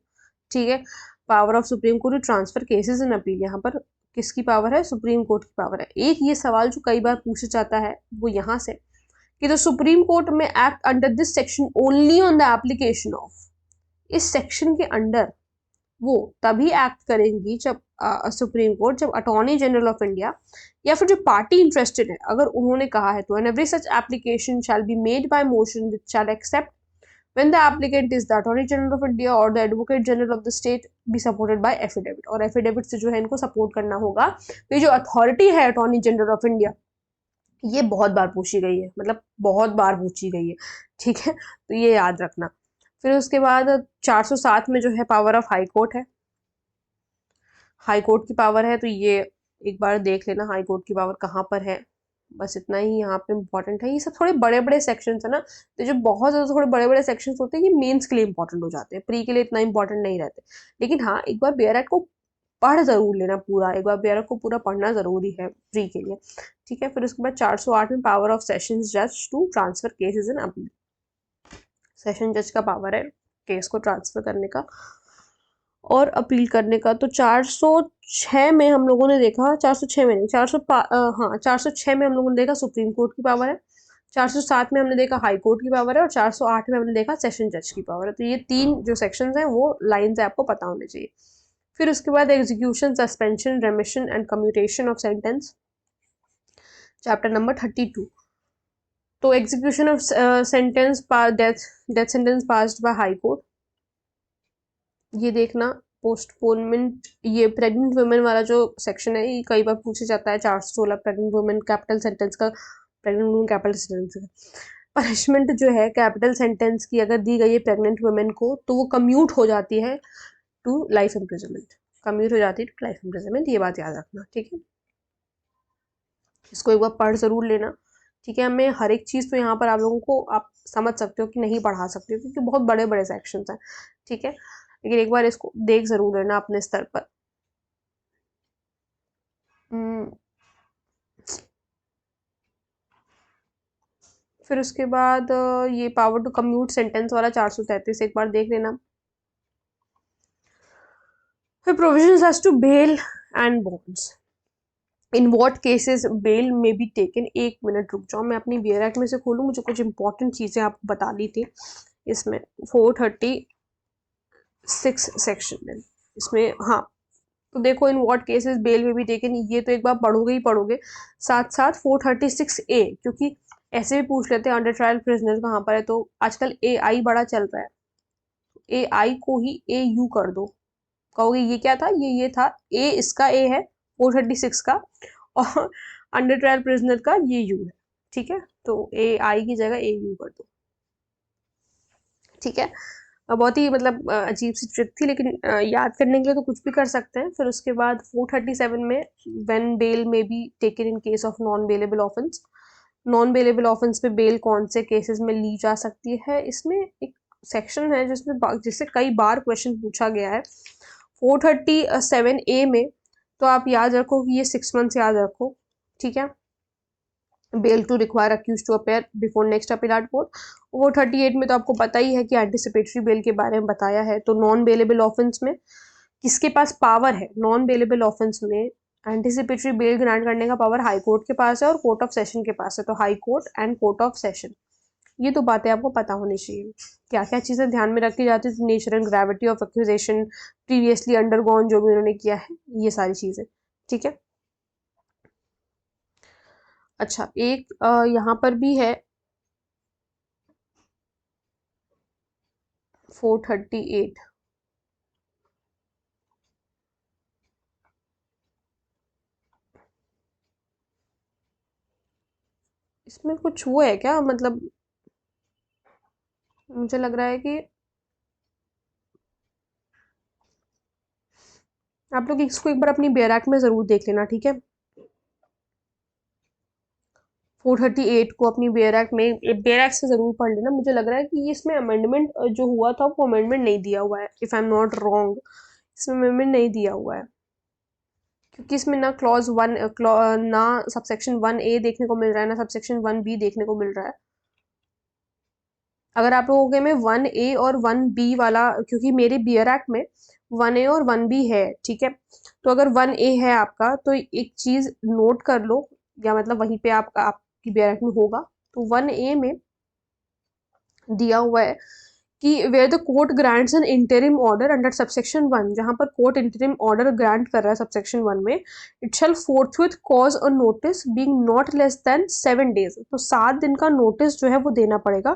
ठीक है। Power of supreme court to transfer cases in appeal, यहाँ पर किसकी पावर है, सुप्रीम कोर्ट की पावर है। एक ये सवाल जो कई बार पूछा जाता है वो यहाँ से कि द सुप्रीम कोर्ट में act under this section only on the application of, इस सेक्शन के अंडर वो तभी एक्ट करेंगी जब सुप्रीम कोर्ट, जब अटॉर्नी जनरल ऑफ इंडिया या फिर जो पार्टी इंटरेस्टेड है अगर उन्होंने कहा है तो, and every such application shall be made by motion which shall except when the applicant is the attorney general of India or the advocate general of the state be supported by affidavit, और affidavit से जो है इनको support करना होगा। तो ये जो अथॉरिटी है अटॉर्नी जनरल ऑफ इंडिया, ये बहुत बार पूछी गई है, मतलब बहुत बार पूछी गई है, ठीक है, तो ये याद रखना। फिर उसके बाद 407 में जो है पावर ऑफ हाई कोर्ट है, हाई कोर्ट की पावर है, तो ये एक बार देख लेना हाई कोर्ट की पावर कहाँ पर है, बस इतना ही यहाँ पे इंपॉर्टेंट है। ये सब थोड़े बड़े बड़े सेक्शंस है ना, तो जो बहुत ज्यादा थोड़े बड़े बड़े सेक्शंस होते हैं ये मेंस के लिए इंपॉर्टेंट हो जाते हैं, प्री के लिए इतना इंपॉर्टेंट नहीं रहते। लेकिन हाँ, एक बार बेयर एक्ट को पढ़ जरूर लेना पूरा, एक बार BRF को पूरा पढ़ना जरूरी है प्री के लिए, ठीक है। फिर उसके बाद 408 में पावर ऑफ सेशन जज to transfer cases in appeal. Session जज का पावर है केस को ट्रांसफर करने का और अपील करने का। तो 406 में हम लोगों ने देखा, 406 में नहीं, 406 में हम लोगों ने देखा सुप्रीम कोर्ट की पावर है, 407 में हमने देखा हाई कोर्ट की पावर है और 408 में हमने देखा सेशन जज की पावर है। तो ये 3 जो सेक्शंस हैं वो लाइंस आपको पता होने चाहिए। फिर उसके बाद execution, suspension, रेमिशन and commutation of sentence, chapter number 32। तो execution of sentence, death sentence passed by high court, ये देखना। पोस्टपोनमेंट, ये प्रेग्नेंट वुमेन वाला जो सेक्शन है ये कई बार पूछा जाता है, 416 प्रेग्नेंट वुमेन कैपिटल सेंटेंस का, प्रेग्नेंट वुमेन कैपिटल सेंटेंस का पनिशमेंट जो है कैपिटल सेंटेंस की अगर दी गई है प्रेग्नेंट वुमेन को तो वो कम्यूट हो जाती है टू लाइफ इम्प्रिजनमेंट, कम्यूट हो जाती है टू लाइफ इम्प्रिजनमेंट, ये बात याद रखना, ठीक है। इसको एक बार पढ़ जरूर लेना, ठीक है। मैं हर एक चीज़ तो यहाँ पर आप लोगों को आप समझ सकते हो कि नहीं पढ़ा सकते हो क्योंकि बहुत बड़े बड़े सेक्शंस हैं, ठीक है, लेकिन एक बार इसको देख जरूर लेना अपने स्तर पर। फिर उसके बाद ये पावर टू कम्यूट सेंटेंस वाला 433 एक बार देख लेना। फिर provisions as to bail and bonds, in what cases bail may be taken. एक मिनट रुक जाओ, मैं अपनी बियर एक्ट में से खोलूँ, मुझे कुछ इंपॉर्टेंट चीज़ें आपको बता ली थी इसमें 436 सेक्शन में, इसमें हाँ। तो देखो इन व्हाट केसेस बेल में भी टेकन, ये तो एक बार पढ़ोगे ही पढ़ोगे, साथ साथ 436A, क्योंकि ऐसे भी पूछ लेते हैं अंडर ट्रायल प्रिजनर कहाँ पर है, तो आजकल AI बड़ा चल रहा है, AI को ही AU कर दो, कहोगे ये क्या था, ये था, इसका A है 436 का और अंडर ट्रायल प्रिजनर का ये U है, ठीक है। तो AI की जगह AU कर दो, ठीक है। बहुत ही मतलब अजीब सी ट्रिक थी, लेकिन याद करने के लिए तो कुछ भी कर सकते हैं। फिर उसके बाद 437 में when bell may be taken in case of non bailable offence, non bailable offence पे बेल कौन से केसेस में ली जा सकती है। इसमें एक सेक्शन है जिससे कई बार क्वेश्चन पूछा गया है 437A में, तो आप याद रखो कि ये 6 months याद रखो, ठीक है। Bail to require accused to appear before next appeal court. 438 में तो आपको पता ही है कि एंटिसिपेटरी बेल के बारे में बताया है। तो नॉन बेलेबल ऑफेंस में किसके पास पावर है, नॉन बेलेबल ऑफेंस में एंटिसिपेटरी बेल ग्रांट करने का पावर हाई कोर्ट के पास है और कोर्ट ऑफ सेशन के पास है। तो high court and court of session, ये तो बातें आपको पता होनी चाहिए। क्या क्या चीज़ें ध्यान में रखी जाती है, nature and gravity of accusation, previously undergone जो भी उन्होंने किया है, ये सारी चीज़ें, ठीक है। अच्छा, एक यहाँ पर भी है 438, इसमें कुछ वो है क्या, मतलब मुझे लग रहा है कि आप लोग इसको एक बार अपनी बैराक में ज़रूर देख लेना, ठीक है। 438 को अपनी बैराक में, बैराक से ज़रूर पढ़ लेना। मुझे लग रहा है कि इसमें अमेंडमेंट जो हुआ था वो अमेंडमेंट नहीं दिया हुआ है, if I am not wrong, इसमें अमेंडमेंट नहीं दिया हुआ है क्योंकि इसमें ना क्लॉज 1 ना सबसेक्शन 1A देखने को मिल रहा है, ना सबसेक्शन 1B देखने को मिल रहा है। अगर आप लोगों के में 1A और 1B वाला, क्योंकि मेरे बियर एक्ट में 1A और 1B है, ठीक है। तो अगर 1A है आपका तो एक चीज़ नोट कर लो, या मतलब वहीं पे आपकी बियर एक्ट में होगा। तो 1A में दिया हुआ है कि where the court grants an interim order under subsection 1, जहां पर कोर्ट इंटरिम ऑर्डर ग्रांट कर रहा है सबसेक्शन 1 में, it shall फोर्थविथ cause a notice being not less than 7 days, तो 7 दिन का नोटिस जो है वो देना पड़ेगा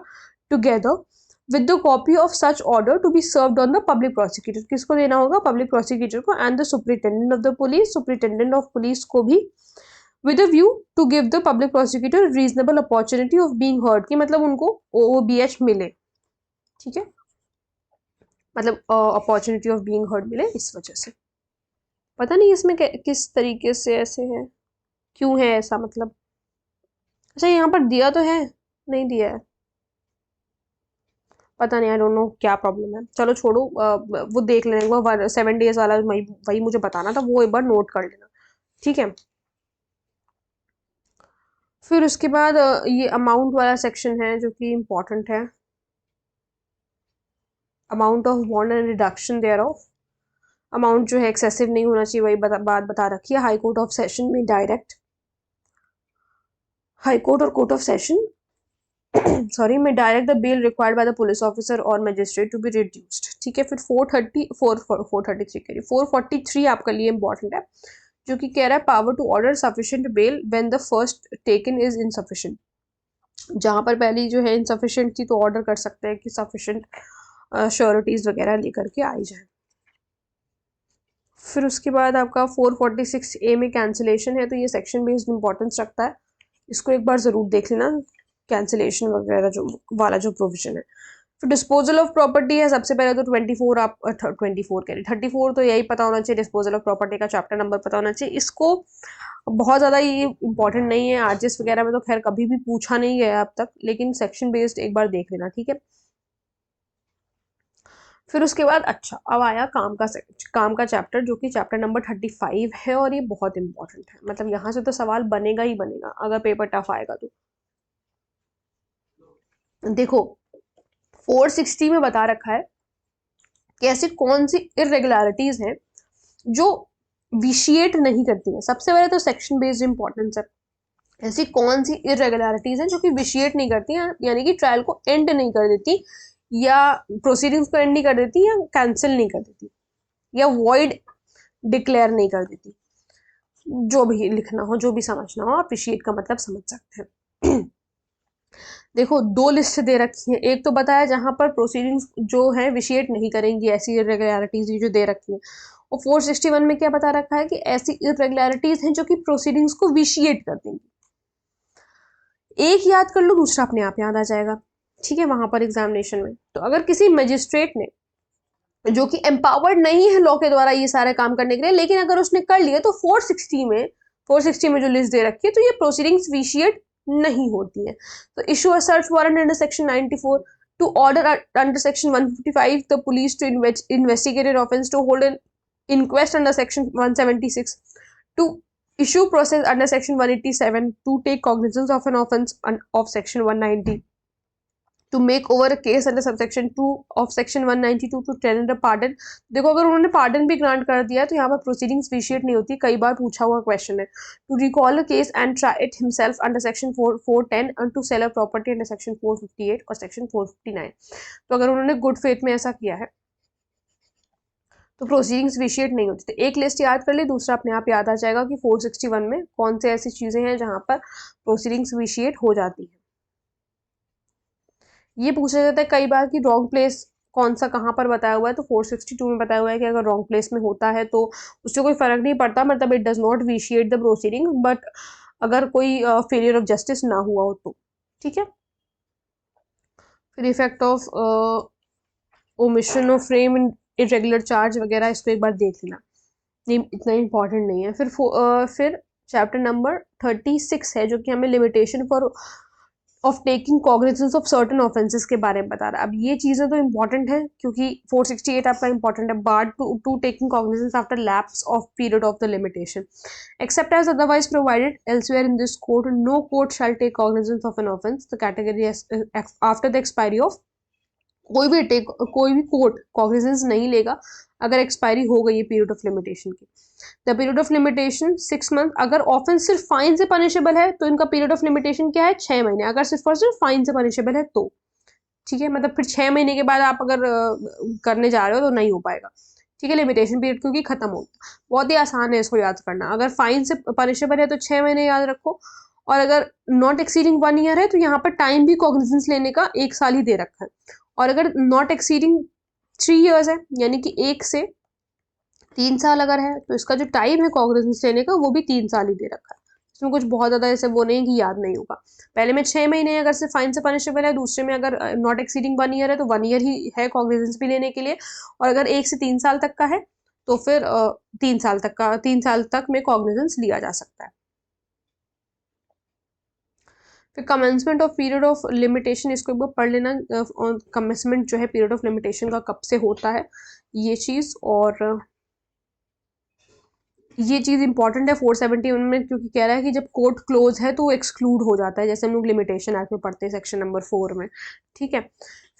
together with the copy of such order to be served on the public prosecutor। किसको देना होगा, पब्लिक प्रोसिक्यूटर को, and the superintendent of the police, superintendent of police को भी, with a view to give the public prosecutor reasonable opportunity of being heard, कि मतलब उनको OOBH मिले, ठीक है, मतलब अपॉर्चुनिटी ऑफ बीइंग हर्ड मिले, इस वजह से। पता नहीं इसमें किस तरीके से ऐसे है, क्यों है ऐसा, मतलब अच्छा यहाँ पर दिया तो है, नहीं दिया है, पता नहीं, आई डोंट नो क्या प्रॉब्लम है, चलो छोड़ो, वो देख लेंगे, वो 7 days वाला वही मुझे बताना था, वो एक बार नोट कर लेना, ठीक है। फिर उसके बाद ये अमाउंट वाला सेक्शन है जो कि इम्पोर्टेंट है, amount of bond and reduction thereof. Amount जो है एक्सेसिव नहीं होना चाहिए, वही बात बता रखी है। High court of session may direct, high court और court of session sorry may direct the bail required by the police officer और मजिस्ट्रेट टू बी रिड्यूस्ड, ठीक है। फिर 433 कह रही 443 आपके लिए इंपॉर्टेंट है, जो कि कह रहा है power to order sufficient bail when the first taken is insufficient. जहां पर पहली जो है इनसफिशिएंट थी तो ऑर्डर कर सकते हैं कि सफिशिएंट श्योरिटीज वगैरह लेकर के आई जाए। फिर उसके बाद आपका 446A में कैंसिलेशन है, तो ये सेक्शन बेस्ड इंपॉर्टेंस रखता है, इसको एक बार जरूर देख लेना, कैंसिलेशन वगैरह जो वाला जो प्रोविजन है। फिर डिस्पोजल ऑफ प्रॉपर्टी है, सबसे पहले तो 24 आप 24 कह रही 34 तो यही पता होना चाहिए, डिस्पोजल ऑफ प्रॉपर्टी का चैप्टर नंबर पता होना चाहिए। इसको बहुत ज़्यादा ये इंपॉर्टेंट नहीं है, आरजीएस वगैरह में तो खैर कभी भी पूछा नहीं गया अब तक, लेकिन सेक्शन बेस्ड एक बार देख लेना, ठीक है। फिर उसके बाद अच्छा अब आया काम का चैप्टर, जो कि चैप्टर नंबर 35 है, और ये बहुत इंपॉर्टेंट है, मतलब यहाँ से तो सवाल बनेगा ही बनेगा अगर पेपर टफ आएगा तो। देखो 460 में बता रखा है कि ऐसी कौन सी इरेगुलरिटीज हैं जो विशिएट नहीं करती हैं। सबसे पहले तो सेक्शन बेस्ड इंपॉर्टेंस है, ऐसी कौन सी इरेगुलरिटीज हैं जो कि विशिएट नहीं करती हैं, यानी कि ट्रायल को एंड नहीं कर देती, या प्रोसीडिंग्स को एंड नहीं कर देती, या कैंसिल नहीं कर देती, या वॉइड डिक्लेयर नहीं कर देती। जो भी लिखना हो, जो भी समझना हो, आप विशिएट का मतलब समझ सकते हैं। देखो 2 लिस्ट दे रखी है, एक तो बताया जहां पर प्रोसीडिंग्स जो है विशिएट नहीं करेंगी, ऐसी इरेगुलरिटीज जो दे रखी है। और 461 में क्या बता रखा है कि ऐसी इरेगुलरिटीज हैं जो कि प्रोसीडिंग्स को विशिएट कर देंगी। एक याद कर लो, दूसरा अपने आप याद आ जाएगा, ठीक है, वहां पर एग्जामिनेशन में। तो अगर किसी मजिस्ट्रेट ने, जो कि एम्पावर्ड नहीं है लॉ के द्वारा ये सारे काम करने के लिए, लेकिन अगर उसने कर लिया, तो 460 में जो लिस्ट दे रखी है, तो ये प्रोसीडिंग्स विशिएट नहीं होती है। तो issue a search warrant under section 94, to order under section 155 the police to investigate an offence, to hold an inquest under section 176, to issue process under section 187, to take cognizance of an offense of section 190, to make over a case under subsection 2 of section 192, to tender pardon। देखो अगर उन्होंने pardon भी grant कर दिया तो यहाँ पर proceedings vitiate नहीं होती, कई बार पूछा हुआ क्वेश्चन है। To recall a case and try it himself under section 410, and to sell a property under section 458 और सेक्शन 459। तो अगर उन्होंने गुड फेथ में ऐसा किया है तो प्रोसीडिंग्स विशिएट नहीं होती। तो एक लिस्ट याद कर ले, दूसरा अपने आप याद आ जाएगा कि 461 में कौन से ऐसी चीजें हैं जहां पर प्रोसीडिंग्स विशिएट हो जाती है। ये पूछा जाता है कई बार कि रॉन्ग प्लेस कौन सा कहाँ पर बताया हुआ है, तो 462 में बताया हुआ है कि अगर रॉन्ग प्लेस में होता है तो उससे कोई फर्क नहीं पड़ता, मतलब it does not vitiate the proceeding, but अगर कोई फेलियर ऑफ जस्टिस ना हुआ हो तो, ठीक है। फिर effect of omission of frame irregular charge वगैरह, इसको एक बार देख लेना, नहीं इतना इंपॉर्टेंट नहीं है। फिर चैप्टर नंबर 36 है, जो कि हमें limitation for of taking cognizance of certain offences के बारे में बता रहा है। अब ये चीजें तो इंपॉर्टेंट है, क्योंकि 468 आपका इंपॉर्टेंट है, bar to taking cognizance after lapse of period of the limitation, except as otherwise provided elsewhere in this code, no court shall take cognizance of an offence the category after the expiry of, कोई भी court cognizance नहीं लेगा अगर expiry हो गई है period of limitation की। The period of limitation 6 month, अगर ऑफेंस सिर्फ फाइन से पनिशेबल है तो इनका पीरियड ऑफ लिमिटेशन क्या है, 6 महीने, अगर सिर्फ और सिर्फ फाइन से पनिशेबल है तो, ठीक है, मतलब फिर 6 महीने के बाद आप अगर करने जा रहे हो तो नहीं हो पाएगा, ठीक है, लिमिटेशन पीरियड क्योंकि खत्म हो गया। बहुत ही आसान है इसको याद करना, अगर फाइन से पनिशेबल है तो 6 महीने याद रखो, और अगर नॉट एक्सीडिंग 1 ईयर है तो यहाँ पर टाइम भी कॉग्निजेंस लेने का 1 साल ही दे रखा है, और अगर नॉट एक्सीडिंग 3 ईयर्स है यानी कि 1 से 3 साल अगर है तो इसका जो टाइम है कॉग्निजेंस लेने का वो भी 3 साल ही दे रखा है। इसमें कुछ बहुत ज्यादा ऐसे वो नहीं कि याद नहीं होगा। पहले में 6 महीने अगर से फाइन से पनिशेबल है, दूसरे में अगर नॉट एक्सीडिंग 1 ईयर है तो 1 ईयर ही है कॉग्निजेंस भी लेने के लिए, और अगर 1 से 3 साल तक का है तो फिर 3 साल तक में कॉग्निजेंस लिया जा सकता है। फिर commencement of period of limitation, इसको एक बार पढ़ लेना, कमेंसमेंट जो है पीरियड ऑफ लिमिटेशन का कब से होता है ये चीज़। और ये चीज़ इंपॉर्टेंट है 471 में, क्योंकि कह रहा है कि जब कोर्ट क्लोज है तो वो एक्सक्लूड हो जाता है, जैसे हम लोग लिमिटेशन एक्ट में पढ़ते हैं सेक्शन नंबर 4 में, ठीक है।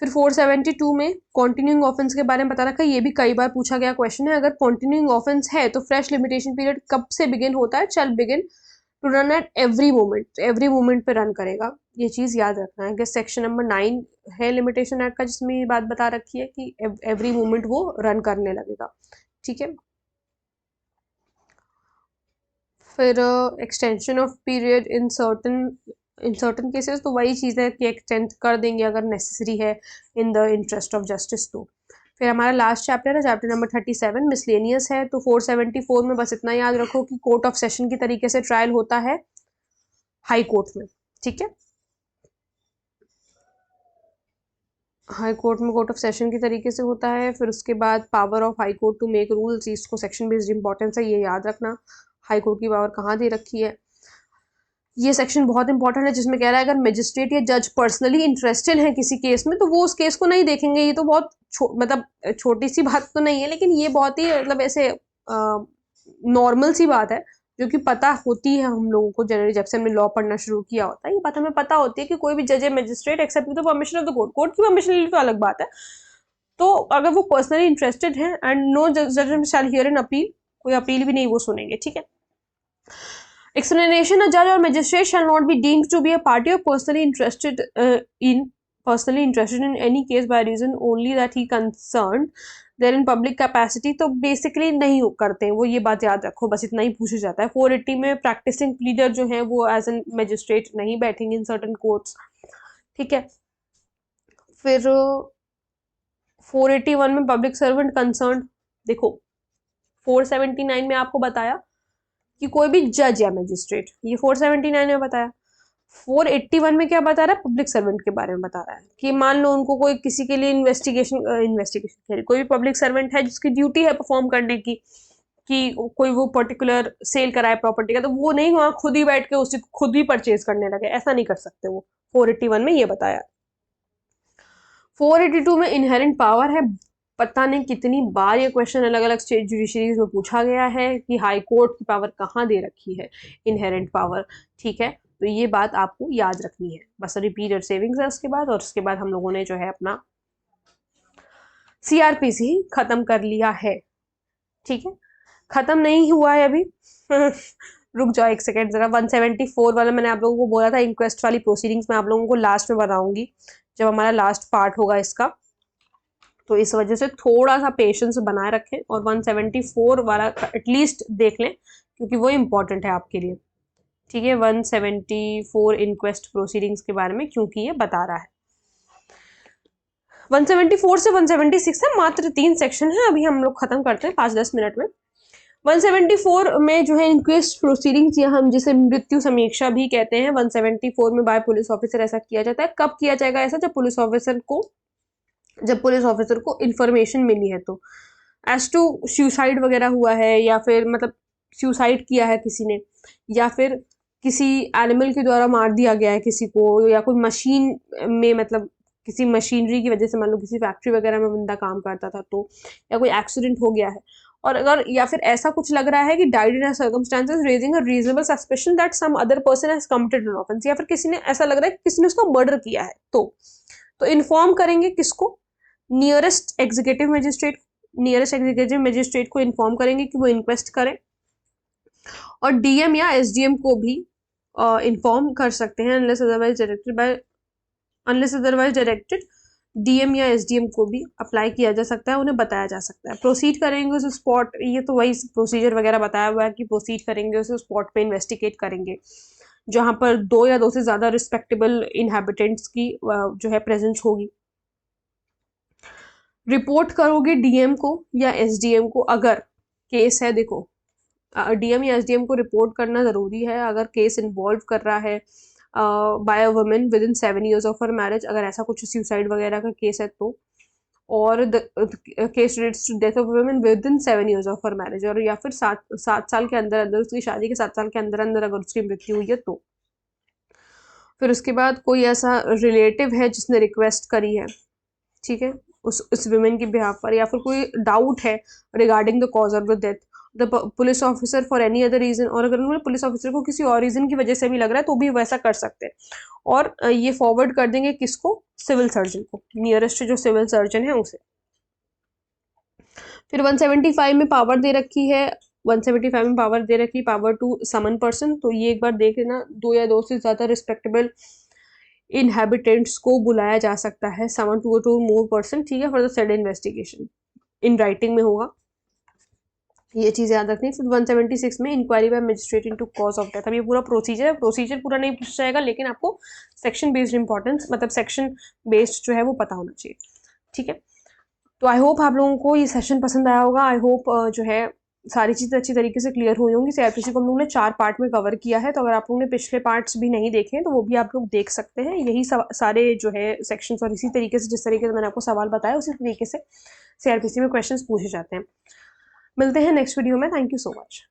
फिर 472 में कॉन्टिन्यूइंग ऑफेंस के बारे में बता रखा है, ये भी कई बार पूछा गया क्वेश्चन है। अगर कॉन्टिन्यूइंग ऑफेंस है तो फ्रेश लिमिटेशन पीरियड कब से बिगिन होता है, shall begin to run at every moment पे रन करेगा, ये चीज़ याद रखना है। कि सेक्शन नंबर 9 है लिमिटेशन एक्ट का, जिसमें ये बात बता रखी है कि एवरी मोमेंट वो रन करने लगेगा, ठीक है। फिर extension of period in certain cases, तो वही चीज़ है कि एक्सटेंड कर देंगे अगर नेसेसरी है in the interest of justice. तो फिर हमारा लास्ट चैप्टर है चैप्टर नंबर 37 मिसलेनियस है। तो 474 में बस इतना याद रखो कि कोर्ट ऑफ सेशन की तरीके से ट्रायल होता है हाई कोर्ट में, ठीक है। हाई कोर्ट में कोर्ट ऑफ सेशन की तरीके से होता है। फिर उसके बाद power of high court to make rules, इसको सेक्शन बेस्ड इंपॉर्टेंस है, ये याद रखना। हाई कोर्ट की पावर कहाँ दे रखी है, ये सेक्शन बहुत इंपॉर्टेंट है, जिसमें कह रहा है अगर मजिस्ट्रेट या जज पर्सनली इंटरेस्टेड है किसी केस में तो वो उस केस को नहीं देखेंगे। ये तो बहुत मतलब छोटी सी बात तो नहीं है, लेकिन ये बहुत ही मतलब ऐसे नॉर्मल सी बात है, जो कि पता होती है हम लोगों को जनरली, जब से हमने लॉ पढ़ना शुरू किया होता है ये बात हमें पता होती है कि कोई भी जज या magistrate except with the permission of the court, court की परमिशन ली तो अलग बात है। तो अगर वो पर्सनली इंटरेस्टेड है एंड नो जज शैल हियर एन अपील, कोई अपील भी नहीं वो सुनेंगे, ठीक है। Explanation: a judge or magistrate shall not be deemed to be a party or personally interested in any case by reason only that he concerned there in public capacity। तो basically नहीं करते हैं वो, ये बात याद रखो, बस इतना ही पूछा जाता है। 480 में प्रैक्टिसिंग प्लीडर जो है वो एज एन मैजिस्ट्रेट नहीं बैठेंगे इन सर्टन कोर्ट्स, ठीक है। फिर 481 में पब्लिक सर्वेंट कंसर्न, देखो 479 में आपको बताया कि कोई भी जज या मैजिस्ट्रेट, ये 479 में बताया। 481 में क्या बता रहा है, पब्लिक सर्वेंट के बारे में बता रहा है कि मान लो उनको कोई किसी के लिए इन्वेस्टिगेशन कोई भी पब्लिक सर्वेंट है जिसकी ड्यूटी है परफॉर्म करने की, कि कोई वो पर्टिकुलर सेल कराए प्रॉपर्टी का, तो वो नहीं वहां खुद ही बैठ के उसे खुद ही परचेज करने लगे, ऐसा नहीं कर सकते वो। 481 में ये बताया। 482 में इनहेरेंट पावर है, पता नहीं कितनी बार ये क्वेश्चन अलग अलग स्टेट जुडिशरीज में पूछा गया है कि हाई कोर्ट की पावर कहाँ दे रखी है, इनहेरेंट पावर, ठीक है। तो ये बात आपको याद रखनी है, बस रिपीटेड सेविंग्स है उसके बाद। और उसके बाद हम लोगों ने जो है अपना सीआरपीसी खत्म कर लिया है, ठीक है। खत्म नहीं हुआ है अभी रुक जाओ एक सेकेंड जरा। 174 वाला मैंने आप लोगों को बोला था इंक्वेस्ट वाली प्रोसीडिंग्स मैं आप लोगों को लास्ट में बताऊंगी, जब हमारा लास्ट पार्ट होगा इसका। तो इस वजह से थोड़ा सा पेशेंस बनाए रखें और 174 वाला एटलीस्ट देख लें, क्योंकि वो इम्पोर्टेंट है आपके लिए, ठीक है। 174 इंक्वेस्ट प्रोसीडिंग्स के बारे में, क्योंकि ये बता रहा है। 174 से 176 है, मात्र 3 सेक्शन है, अभी हम लोग खत्म करते हैं 5-10 मिनट में। 174 में जो है इंक्वेस्ट प्रोसीडिंग्स, या हम जिसे मृत्यु समीक्षा भी कहते हैं, 174 में बाय पुलिस ऑफिसर ऐसा किया जाता है। कब किया जाएगा ऐसा, जब पुलिस ऑफिसर को इंफॉर्मेशन मिली है, तो एज टू सुसाइड वगैरह हुआ है, या फिर मतलब सुसाइड किया है किसी ने, या फिर किसी एनिमल के द्वारा मार दिया गया है किसी को, या कोई मशीन में मतलब किसी मशीनरी की वजह से, मान लो किसी फैक्ट्री वगैरह में बंदा काम करता था तो, या कोई एक्सीडेंट हो गया है, और अगर या फिर ऐसा कुछ लग रहा है कि died in circumstances raising a reasonable suspicion that some other person has committed an offence, या फिर किसी ने ऐसा लग रहा है कि किसी ने उसका मर्डर किया है, तो इन्फॉर्म करेंगे किसको, नियरेस्ट एग्जीक्यूटिव मजिस्ट्रेट को इन्फॉर्म करेंगे कि वो इंक्वेस्ट करें, और डीएम या एसडीएम को भी इन्फॉर्म कर सकते हैं अनलेस अदरवाइज डायरेक्टेड। डीएम या एसडीएम को भी अप्लाई किया जा सकता है, उन्हें बताया जा सकता है। प्रोसीड करेंगे उस स्पॉट, ये तो वही प्रोसीजर वगैरह बताया हुआ है कि प्रोसीड करेंगे उस स्पॉट पे, इन्वेस्टिगेट करेंगे जहां पर 2 या 2 से ज्यादा रिस्पेक्टेबल इनहैबिटेंट्स की जो है प्रेजेंस होगी। रिपोर्ट करोगे डीएम को या एसडीएम को अगर केस है, देखो डीएम या एसडीएम को रिपोर्ट करना जरूरी है अगर केस इन्वॉल्व कर रहा है by a women within 7 years of her marriage, अगर ऐसा कुछ सुसाइड वगैरह का केस है तो, और case relates to death of women within 7 years of her marriage, और या फिर 7 साल के अंदर अंदर, उसकी शादी के 7 साल के अंदर अंदर अगर उसकी मृत्यु हुई है तो। फिर उसके बाद कोई ऐसा रिलेटिव है जिसने रिक्वेस्ट करी है, ठीक है, उस विमेन के बिहाफ पर, या फिर कोई डाउट है regarding the cause of the death, the police officer for any other reason, और अगर उन्होंने पुलिस ऑफिसर को किसी और रीजन की वजह से भी लग रहा है तो भी वैसा कर सकते हैं। और ये फॉरवर्ड कर देंगे किसको, सिविल सर्जन को, नियरेस्ट जो सिविल सर्जन है उसे। फिर 175 में पावर दे रखी है, 175 में पावर दे रखी है, पावर टू समन पर्सन, तो ये एक बार देख लेना, 2 या 2 से ज़्यादा रिस्पेक्टेबल इनहेबिटेंट्स को बुलाया जा सकता है, समन टू मोर पर्सन, ठीक है, for the said investigation, in writing में होगा, ये चीज़ याद रखनी। फिर 176 में inquiry by magistrate into cause of death, अब ये पूरा प्रोसीजर है, प्रोसीजर पूरा नहीं पूछा जाएगा लेकिन आपको सेक्शन बेस्ड इंपॉर्टेंस, मतलब सेक्शन बेस्ड जो है वो पता होना चाहिए, ठीक है। तो आई होप आप लोगों को ये सेशन पसंद आया होगा, आई होप जो है सारी चीज़ें अच्छी तरीके से क्लियर हुई होंगी। सीआरपीसी को हम लोगों ने 4 पार्ट में कवर किया है, तो अगर आप लोगों ने पिछले पार्ट्स भी नहीं देखे तो वो भी आप लोग देख सकते हैं। यही सारे जो है सेक्शंस, और इसी तरीके से जिस तरीके से मैंने आपको सवाल बताया उसी तरीके से सीआरपीसी में क्वेश्चंस पूछे जाते हैं। मिलते हैं नेक्स्ट वीडियो में। Thank you so much.